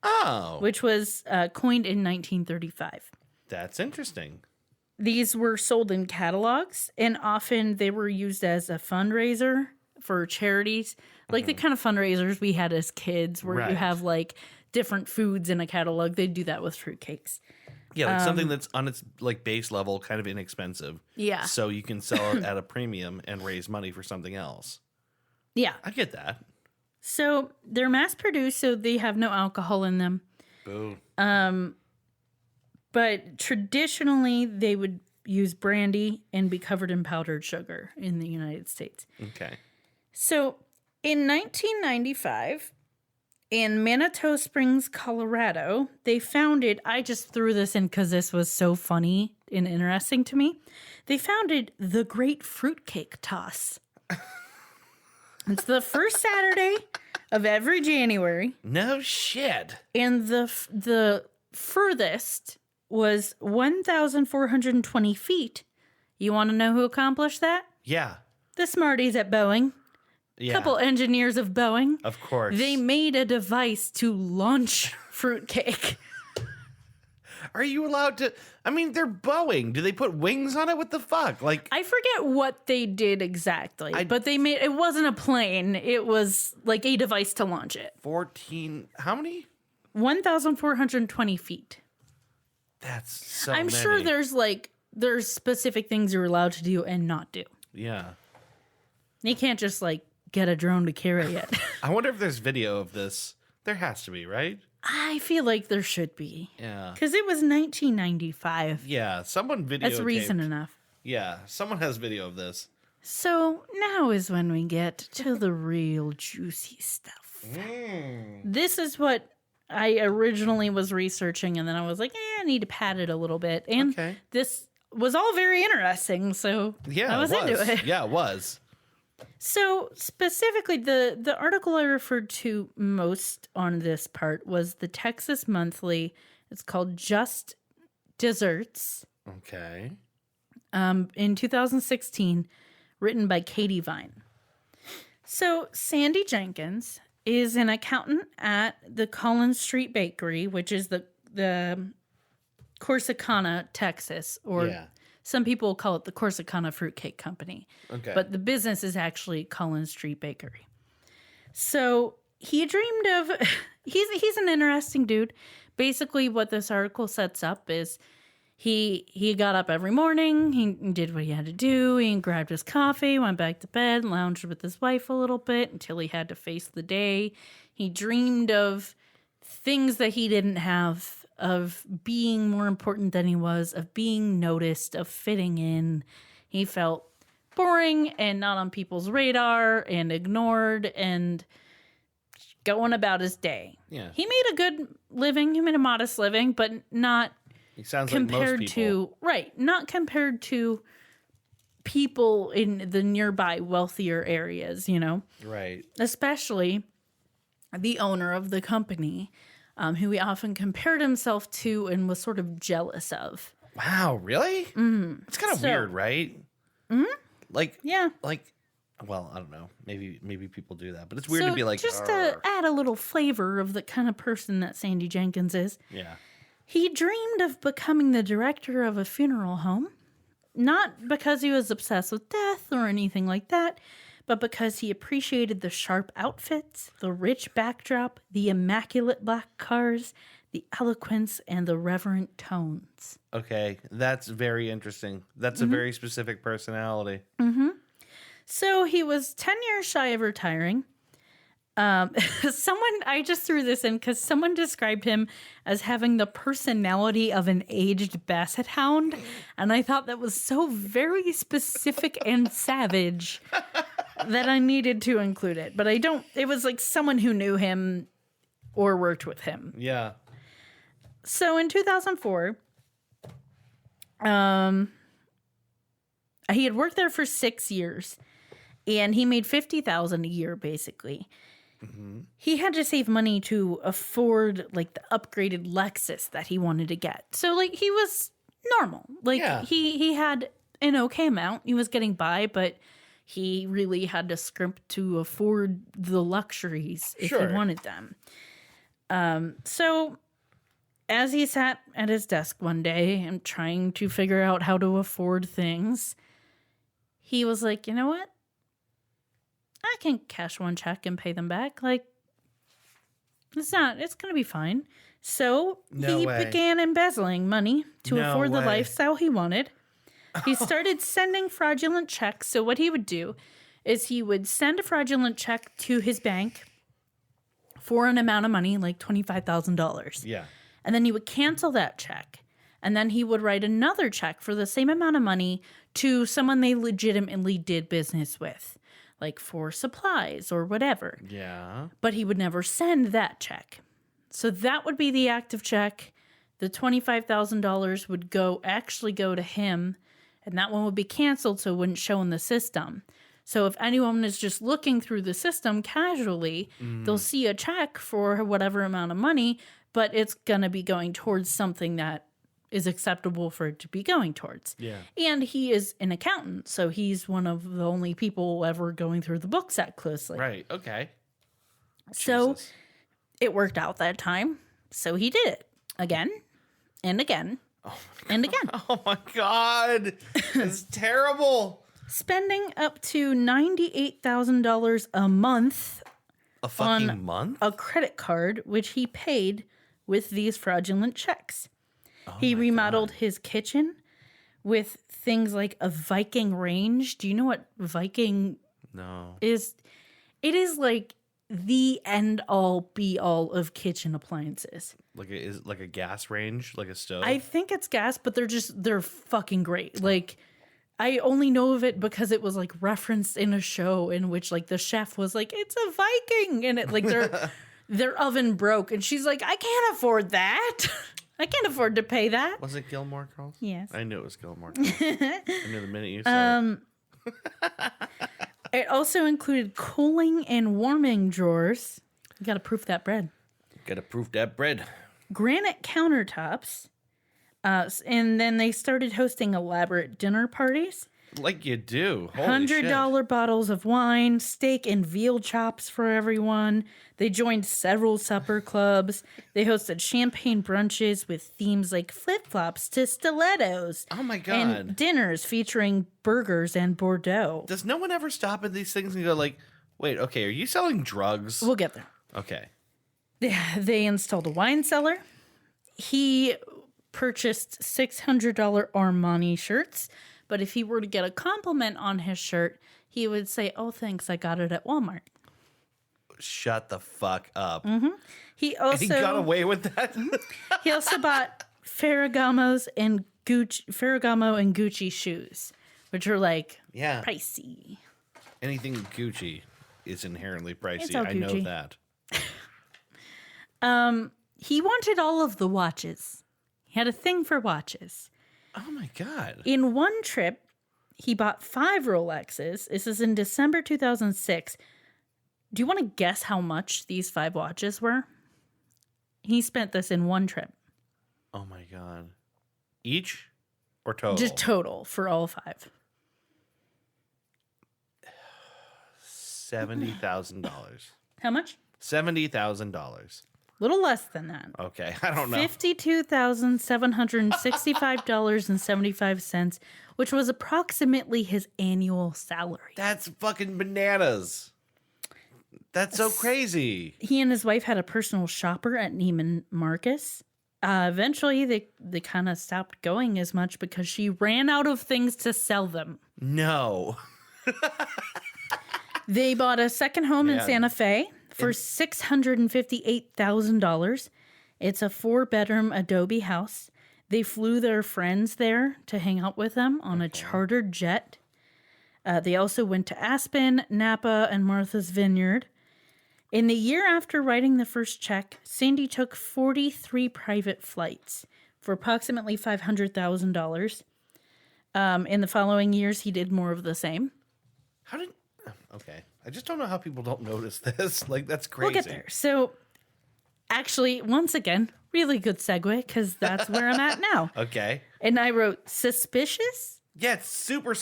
Oh, which was coined in 1935. that's interesting. These were sold in catalogs, and often they were used as a fundraiser for charities, like the kind of fundraisers we had as kids, where Right. you have like different foods in a catalog. They do that with fruitcakes. Yeah, like something that's on its like base level, kind of inexpensive. Yeah. So you can sell it at a premium and raise money for something else. Yeah. I get that. So they're mass produced, so they have no alcohol in them. Boo. But traditionally, they would use brandy and be covered in powdered sugar in the United States. Okay. So in 1995, in Manitou Springs, Colorado, they founded, I just threw this in because this was so funny and interesting to me. They founded the Great Fruitcake Toss. It's the first Saturday of every January, No shit. and the furthest was 1,420 feet. You want to know who accomplished that? Yeah. The Smarties at Boeing. Yeah. Couple engineers of Boeing. Of course. They made a device to launch fruitcake. Are you allowed to? I mean, they're Boeing. Do they put wings on it? What the fuck? Like, I forget what they did exactly, but they made it wasn't a plane. It was like a device to launch it. 14. How many? 1,420 feet. That's so I'm many. sure there's specific things you're allowed to do and not do. Yeah. You can't just like get a drone to carry it. I wonder if there's video of this. There has to be, right? I feel like there should be. Yeah. Because it was 1995. Yeah. Someone videotaped. That's reason enough. Yeah. Someone has video of this. So now is when we get to the real juicy stuff. This is what I originally was researching, and then I was like, I need to pad it a little bit. And Okay. this was all very interesting, so Yeah. I was into it. Yeah, it was. So specifically, the article I referred to most on this part was the Texas Monthly. It's called Just Desserts. Okay. In 2016, written by Katie Vine. So Sandy Jenkins is an accountant at the Collins Street Bakery, which is the Corsicana, Texas, or Yeah. some people call it the Corsicana Fruitcake Company. Okay. But the business is actually Collins Street Bakery. So he dreamed of he's an interesting dude. Basically what this article sets up is he got up every morning, he did what he had to do, he grabbed his coffee, went back to bed, lounged with his wife a little bit until he had to face the day. He dreamed of things that he didn't have, of being more important than he was, of being noticed, of fitting in. He felt boring and not on people's radar and ignored and going about his day. Yeah. He made a good living, he made a modest living, but not It sounds like most compared people. to not compared to people in the nearby wealthier areas, you know, Right. especially the owner of the company, who he often compared himself to and was sort of jealous of. Wow, really? It's kind of So- weird, right? Like, Yeah. well, I don't know. Maybe people do that, but it's weird So to be like, just "Arr." to add a little flavor of the kind of person that Sandy Jenkins is, Yeah. he dreamed of becoming the director of a funeral home, not because he was obsessed with death or anything like that, but because he appreciated the sharp outfits, the rich backdrop, the immaculate black cars, the eloquence, and the reverent tones. Okay, that's very interesting. That's a very specific personality. So he was 10 years shy of retiring. I just threw this in because someone described him as having the personality of an aged basset hound. And I thought that was so very specific and savage that I needed to include it. But it was like someone who knew him or worked with him. Yeah. So in 2004, he had worked there for 6 years and he made $50,000 a year basically. He had to save money to afford like the upgraded Lexus that he wanted to get. So like he was normal. Like he had an okay amount. He was getting by, but he really had to scrimp to afford the luxuries if he wanted them. So as he sat at his desk one day and trying to figure out how to afford things, he was like, you know what? I can cash one check and pay them back. Like, it's going to be fine. So he began embezzling money to afford the lifestyle he wanted. He started sending fraudulent checks. So what he would do is he would send a fraudulent check to his bank for an amount of money, like $25,000. Yeah. And then he would cancel that check. And then he would write another check for the same amount of money to someone they legitimately did business with, like for supplies or whatever. Yeah. But he would never send that check. So that would be the active check. The $25,000 would actually go to him, and that one would be canceled so it wouldn't show in the system. So if anyone is just looking through the system casually, they'll see a check for whatever amount of money, but it's going to be going towards something that is acceptable for it to be going towards. Yeah. And he is an accountant, so he's one of the only people ever going through the books that closely. Right. Okay. So Jesus. it worked out that time. So he did it again and again and again. Oh my God. It's terrible. Spending up to $98,000 a month A fucking month? a credit card, which he paid with these fraudulent checks. He remodeled his kitchen with things like a Viking range. Do you know what Viking No. is? It is like the end all be all of kitchen appliances. Is it like a gas range, like a stove? I think it's gas, but they're fucking great. Like, I only know of it because it was like referenced in a show in which like the chef was like, it's a Viking, and it like their oven broke, and she's like, I can't afford that. I can't afford to pay that. Was it Gilmore Girls? Yes. I knew it was Gilmore Girls. I knew the minute you said it. It also included cooling and warming drawers. You got to proof that bread. Gotta proof that bread. Granite countertops. And then they started hosting elaborate dinner parties. Like you do. Holy $100 shit. bottles of wine, steak and veal chops for everyone. They joined several supper clubs. They hosted champagne brunches with themes like flip-flops to stilettos. Oh my God. And dinners featuring burgers and Bordeaux. Does no one ever stop at these things and go like, wait, okay, are you selling drugs? We'll get there. Okay. They installed a wine cellar. He purchased $600 Armani shirts, but if he were to get a compliment on his shirt, he would say, "Oh, thanks, I got it at Walmart." Shut the fuck up. He also He got away with that? he also bought Ferragamo and Gucci shoes, which are like Yeah. pricey. Anything Gucci is inherently pricey. It's all I know Gucci. that. He wanted all of the watches. He had a thing for watches. Oh my God. In one trip, he bought 5 Rolexes. This is in December 2006. Do you want to guess how much these 5 watches were? He spent this in one trip. Oh my God. Each or total? Just total for all 5. $70,000. How much? $70,000. Little less than that. Okay, I don't know. $52,765.75, which was approximately his annual salary. That's fucking bananas. That's so crazy. He and his wife had a personal shopper at Neiman Marcus. Eventually, they kind of stopped going as much because she ran out of things to sell them. No. They bought a second home in Man. Santa Fe for $658,000. It's a 4-bedroom adobe house. They flew their friends there to hang out with them on a chartered jet. They also went to Aspen, Napa, and Martha's Vineyard. In the year after writing the first check, Sandy took 43 private flights for approximately $500,000. In the following years, he did more of the same. How did... Okay. I just don't know how people don't notice this. Like, that's crazy. We'll get there. So, actually, once again, really good segue because that's where I'm at now. Okay. And I wrote, suspicious? Yeah, it's super...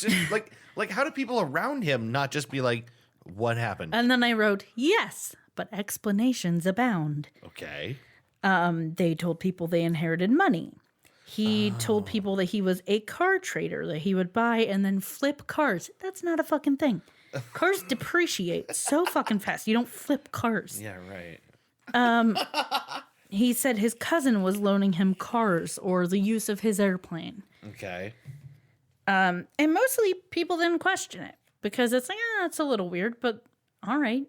like, how do people around him not just be like, what happened? And then I wrote, yes, but explanations abound. Okay. They told people they inherited money. He told people that he was a car trader, that he would buy and then flip cars. That's not a fucking thing. Cars depreciate so fucking fast. You don't flip cars. Yeah, right. He said his cousin was loaning him cars or the use of his airplane. Okay. And mostly people didn't question it because it's like, it's a little weird, but all right.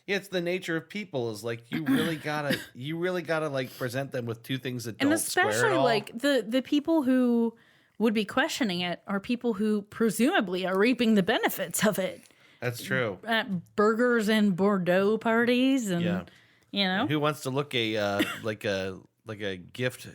Yeah, it's the nature of people is like you really gotta like present them with two things that don't And especially square at all. like the people who would be questioning it are people who presumably are reaping the benefits of it That's true. at burgers and Bordeaux parties and Yeah. you know. Who wants to look like a gift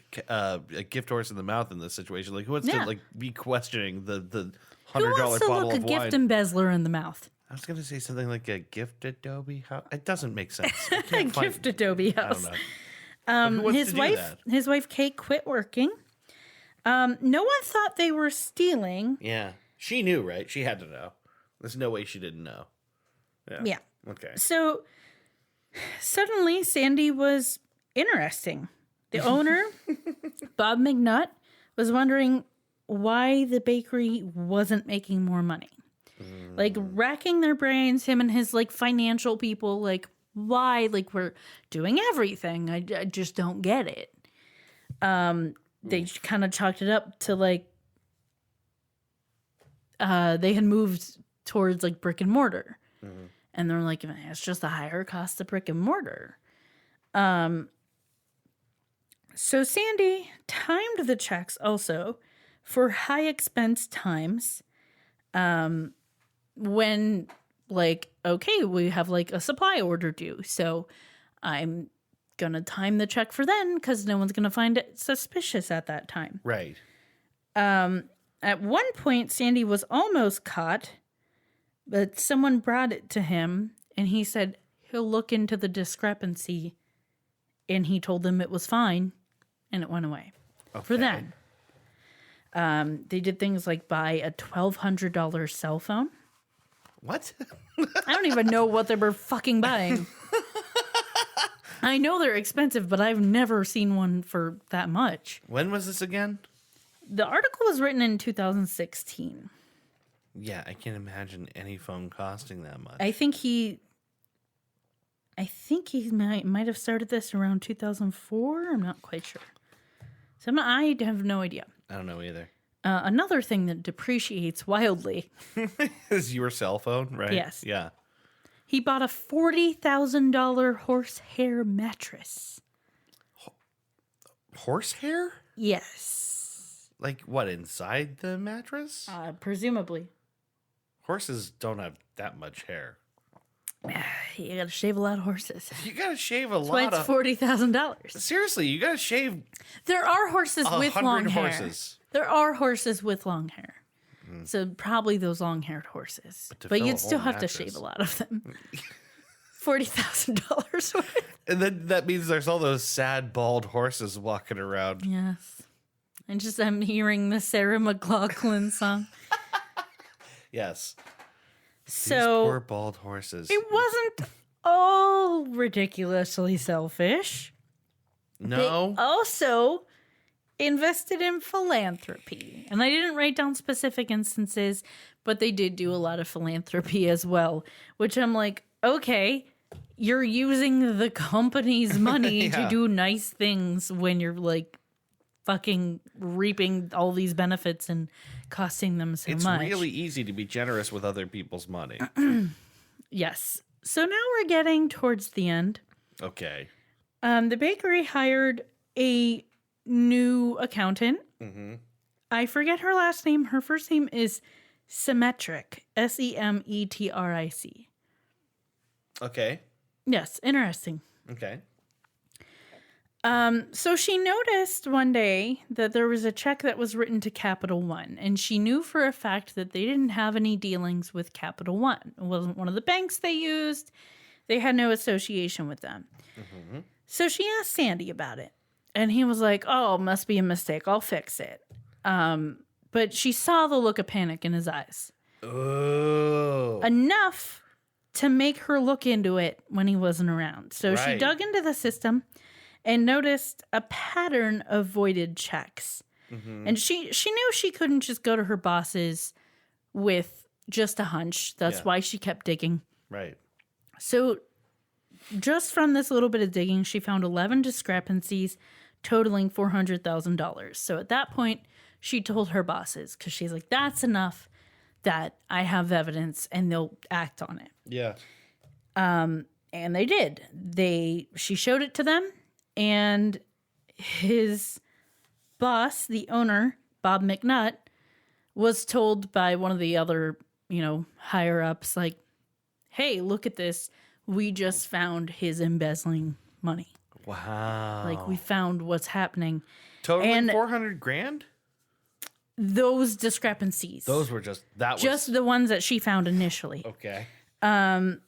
horse in the mouth in this situation? Like who wants Yeah. to like be questioning the Who $100 wants to bottle look a of gift wine? embezzler in the mouth? I was gonna say something like a gift Adobe house. It doesn't make sense. I A can't find- gift Adobe I don't house. know. But who wants His to do wife, that? his wife Kate, quit working. No one thought they were stealing. Yeah, she knew, right? She had to know. There's no way she didn't know. Yeah. Okay. So suddenly, Sandy was interesting. The owner, Bob McNutt, was wondering why the bakery wasn't making more money. Like racking their brains, him and his like financial people, like why? Like we're doing everything. I just don't get it. They kind of chalked it up to like they had moved towards like brick and mortar. And they're like, it's just a higher cost of brick and mortar. So Sandy timed the checks also for high expense times. When like, okay, we have like a supply order due. So I'm going to time the check for then because no one's going to find it suspicious at that time. Right. At one point, Sandy was almost caught, but someone brought it to him and he said he'll look into the discrepancy. And he told them it was fine and it went away for them. They did things like buy a $1,200 cell phone. What? I don't even know what they were fucking buying. I know they're expensive, but I've never seen one for that much. When was this again? The article was written in 2016. Yeah, I can't imagine any phone costing that much. I think he might have started this around 2004. I'm not quite sure. So I have no idea. I don't know either. Another thing that depreciates wildly. Is your cell phone, right? Yes. Yeah. He bought a $40,000 horsehair mattress. Horsehair? Yes. Like what, inside the mattress? Presumably. Horses don't have that much hair. You gotta shave a lot of horses. You gotta shave a That's why lot it's of... $40,000. Seriously, you gotta shave There are horses with long 100 hair. horses. There are horses with long hair. So probably those long-haired horses. to But fill a you'd still whole have to mattress. shave a lot of them. $40,000 worth. And then that means there's all those sad, bald horses walking around. Yes. I'm hearing the Sarah McLachlan song. Yes. These So poor bald horses. it wasn't all ridiculously selfish. No. They also invested in philanthropy. And I didn't write down specific instances, but they did do a lot of philanthropy as well, which I'm like, okay, you're using the company's money to do nice things when you're like fucking reaping all these benefits and costing them so much. It's really easy to be generous with other people's money. Yes. So now we're getting towards the end. Okay. The bakery hired a new accountant. Mm-hmm. I forget her last name. Her first name is Symmetric. Semetric. Okay. Yes, interesting. Okay. So she noticed one day that there was a check that was written to Capital One, and she knew for a fact that they didn't have any dealings with Capital One. It wasn't one of the banks they used. They had no association with them. Mm-hmm. So she asked Sandy about it, and he was like, "Oh, must be a mistake. I'll fix it." But she saw the look of panic in his eyes. Oh. Enough to make her look into it when he wasn't around. So she Right. dug into the system and noticed a pattern of voided checks. Mm-hmm. And she knew she couldn't just go to her bosses with just a hunch. That's why she kept digging. Right. So just from this little bit of digging, she found 11 discrepancies totaling $400,000. So at that point, she told her bosses, because she's like, that's enough that I have evidence and they'll act on it. Yeah. And they did. She showed it to them, and his boss, the owner, Bob McNutt, was told by one of the other, higher ups, like, hey, look at this. We just found his embezzling money. Wow. Like, we found what's happening. Totally and- $400,000? Those discrepancies. Those were just the ones that she found initially. Okay. And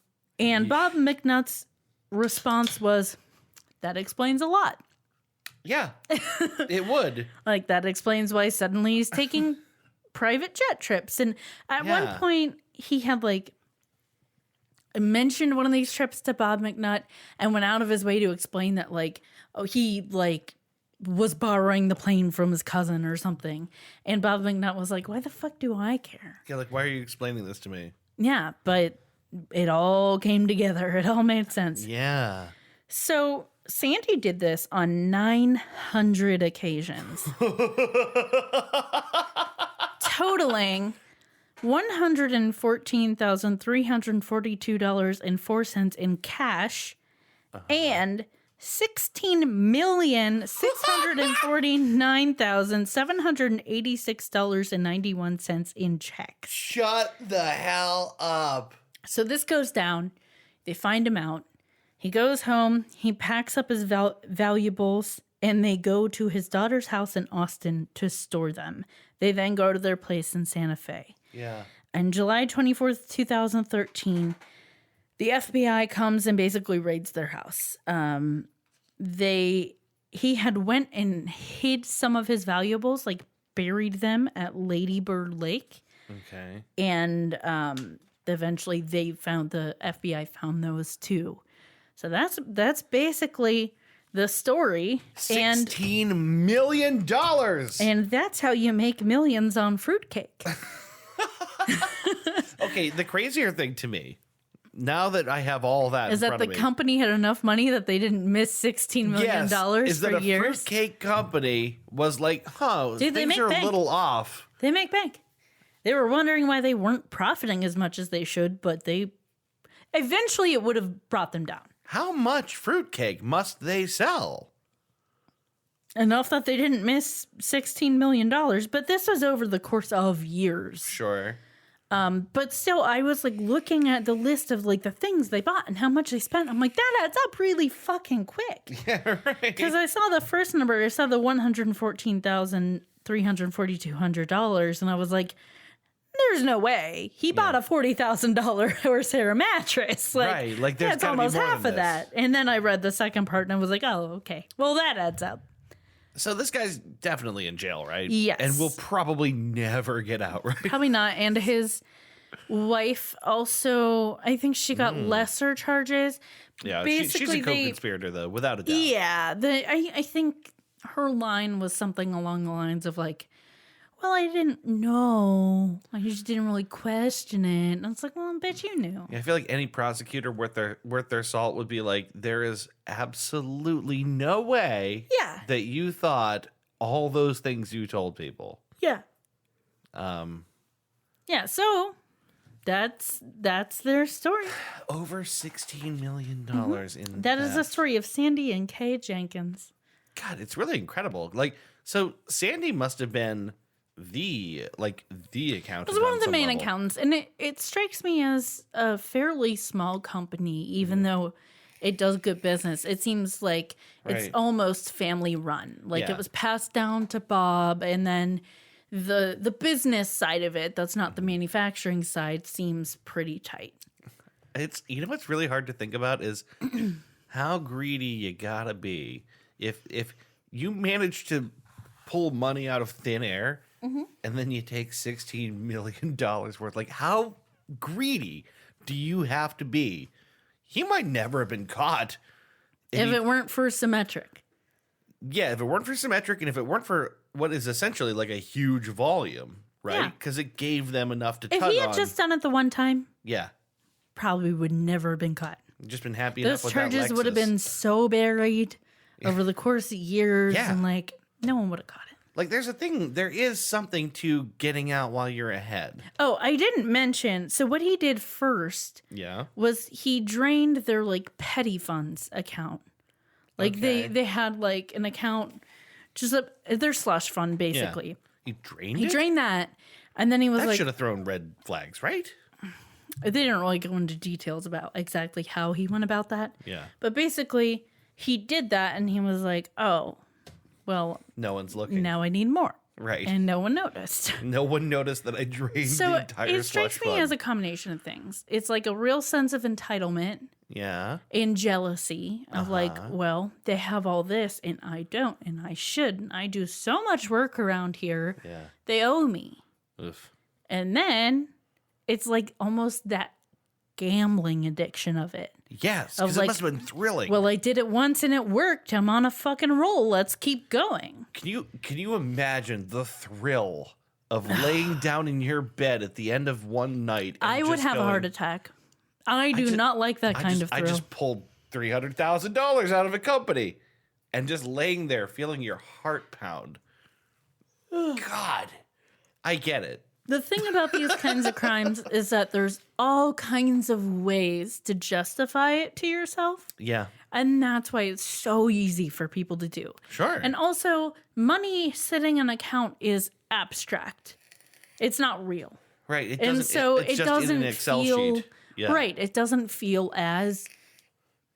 Bob McNutt's response was, that explains a lot. Yeah. It would. Like, that explains why suddenly he's taking private jet trips. And at one point, he had, mentioned one of these trips to Bob McNutt and went out of his way to explain that, he, was borrowing the plane from his cousin or something. And Bob McNutt was like, why the fuck do I care? Yeah, why are you explaining this to me? Yeah, but it all came together. It all made sense. Yeah. So Sandy did this on 900 occasions, totaling $114,342.04 in cash and $16,649,786.91 in checks. Shut the hell up. So this goes down. They find him out. He goes home. He packs up his valuables, and they go to his daughter's house in Austin to store them. They then go to their place in Santa Fe. Yeah. On July 24th, 2013, the FBI comes and basically raids their house. He had went and hid some of his valuables, buried them at Lady Bird Lake. Okay. And eventually the FBI found those too. So that's basically the story. $16 million. And that's how you make millions on Fruitcake. Okay, the crazier thing to me, now that I have all that Is in that front the of me, company had enough money that they didn't miss $16 million is that for a years? fruitcake company was like, Dude, they things make are bank. a little off. They make bank. They were wondering why they weren't profiting as much as they should, but eventually it would have brought them down. How much fruitcake must they sell? Enough that they didn't miss $16 million, but this was over the course of years. Sure. But still, I was looking at the list of the things they bought and how much they spent. I'm like, that adds up really fucking quick. Yeah, right. Because I saw the first number, I saw the $114,342, and I was like, there's no way he bought a $40,000 horsehair mattress. Right, there's that's gotta be almost more half than of that. And then I read the second part, and I was like, oh, okay, well that adds up. So this guy's definitely in jail, right? Yes. And will probably never get out, right? Probably not. And his wife also, I think she got lesser charges. Yeah, Basically, she's a co-conspirator, though, without a doubt. Yeah, I think her line was something along the lines of like, well, I didn't know. I just didn't really question it. And it's like, well, I bet you knew. Yeah, I feel like any prosecutor worth their salt would be like, there is absolutely no way Yeah. that you thought all those things you told people. Yeah. Um, Yeah, so that's their story. over $16 million in That is the theft. story of Sandy and Kay Jenkins. God, it's really incredible. Like, so Sandy must have been the accountant. It was one on of the some main level. accountants, and it strikes me as a fairly small company, even though it does good business. It seems like it's Right. almost family run. Like Yeah. it was passed down to Bob, and then the business side of it, that's not the manufacturing side, seems pretty tight. It's, you know what's really hard to think about is how greedy you gotta be if you manage to pull money out of thin air and then you take $16 million worth. Like, how greedy do you have to be? He might never have been caught. If it weren't for symmetric. Yeah, if it weren't for symmetric and if it weren't for what is essentially like a huge volume, right? Yeah. Because it gave them enough to If tug he had on. just done it the one time, Yeah, probably would never have been caught. just been happy Those enough with that charges would have Lexus. been so buried over the course of years, Yeah. and like no one would have caught it. Like, there is something to getting out while you're ahead. Oh, I didn't mention. So what he did first Yeah. was he drained their like petty funds account. Like Okay. they had like an account, just their slush fund basically. Yeah. He drained He it? drained that, and then he was That like, should have thrown red flags, right? they didn't really go into details about exactly how he went about that. Yeah. But basically, he did that, and he was like, oh, well, No one's looking. now I need more. Right. And no one noticed. No one noticed that I drained So the entire it strikes slush me fund. as a combination of things. It's like a real sense of entitlement Yeah. and jealousy of like, well, they have all this and I don't, and I should, and I do so much work around here. Yeah. They owe me. Oof. And then it's like almost that gambling addiction of it. Yes, Of because it like, must have been thrilling. Well, I did it once and it worked. I'm on a fucking roll. Let's keep going. Can you imagine the thrill of laying down in your bed at the end of one night? And I would just have a going, heart attack. I do not like that kind of I thrill. just pulled $300,000 out of a company, and just laying there feeling your heart pound. God, I get it. The thing about these kinds of crimes is that there's all kinds of ways to justify it to yourself. Yeah, And that's why it's so easy for people to do. sure. And also, money sitting in an account is abstract. It's not real. right. It And doesn't, so it's it just in doesn't an Excel feel sheet. Yeah. right. It doesn't feel as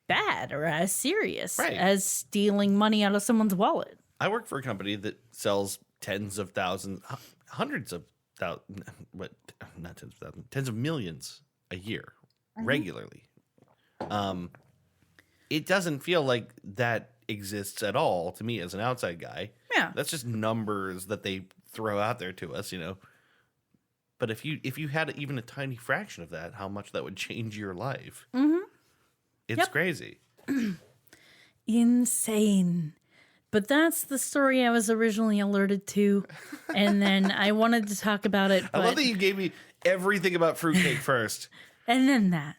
bad or as serious Right. as stealing money out of someone's wallet. I work for a company that sells tens of thousands, hundreds of thousands, what? Not tens of thousands, tens of millions a year, regularly. It doesn't feel like that exists at all to me as an outside guy. Yeah. That's just numbers that they throw out there to us, you know. But if you had even a tiny fraction of that, how much that would change your life? Mm-hmm. It's Yep. crazy. Insane. But that's the story I was originally alerted to. And then I wanted to talk about it. I love But, that you gave me everything about fruitcake first. and then that.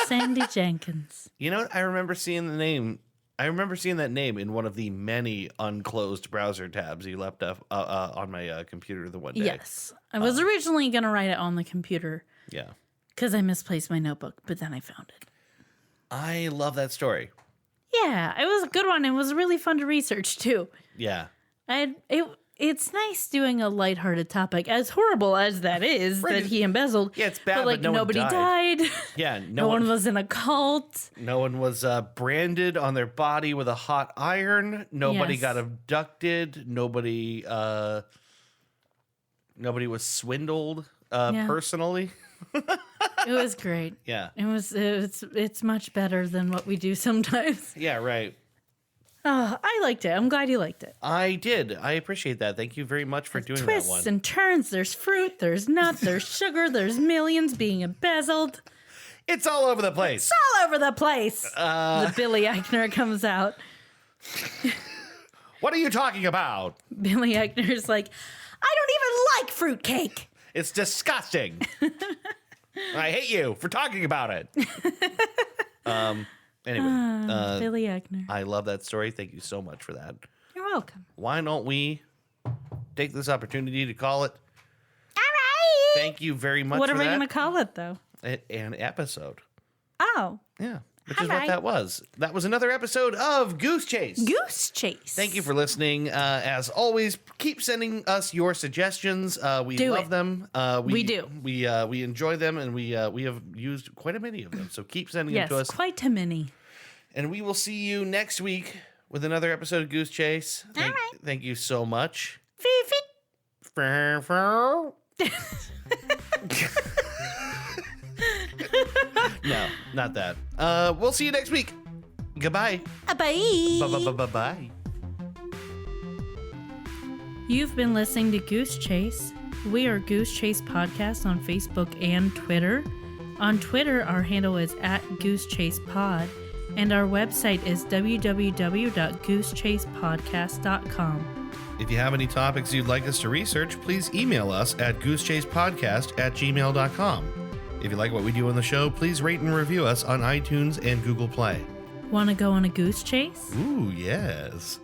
Sandy Jenkins. You know, I remember seeing the name. I remember seeing that name in one of the many unclosed browser tabs you left up on my computer the one day. Yes. I was originally going to write it on the computer Yeah. because I misplaced my notebook, but then I found it. I love that story. Yeah, it was a good one. It was really fun to research too. Yeah. It's nice doing a lighthearted topic, as horrible as that is Right. that he embezzled. Yeah, it's bad, but like but no one nobody died. died. Yeah. No one was in a cult. No one was branded on their body with a hot iron. Nobody Yes. got abducted. Nobody was swindled Yeah. personally. It was great. Yeah. It's much better than what we do sometimes. Yeah, right. Oh, I liked it. I'm glad you liked it. I did. I appreciate that. Thank you very much for doing that one. Twists and turns. There's fruit. There's nut. There's sugar. There's millions being embezzled. It's all over the place. It's all over the place. The Billy Eichner comes out. What are you talking about? Billy Eichner's like, I don't even like fruitcake. It's disgusting. I hate you for talking about it. Anyway, Billy Eichner. I love that story. Thank you so much for that. You're welcome. Why don't we take this opportunity to call it? All right. Thank you very much. What for are we that. going to call it, though? An episode. Oh. Yeah, which All is what right. that was. That was another episode of Goose Chase. Goose Chase. Thank you for listening. As always, keep sending us your suggestions. We Do love it. them. We do. We enjoy them, and we have used quite a many of them. So keep sending Yes, them to us. quite a mini. And we will see you next week with another episode of Goose Chase. right. Thank you so much. Fifi. No, not that. We'll see you next week. Goodbye. Bye. Bye. You've been listening to Goose Chase. We are Goose Chase Podcast on Facebook and Twitter. On Twitter, our handle is @GooseChasePod, and our website is www.goosechasepodcast.com. If you have any topics you'd like us to research, please email us at goosechasepodcast@gmail.com. If you like what we do on the show, please rate and review us on iTunes and Google Play. Want to go on a goose chase? Ooh, yes.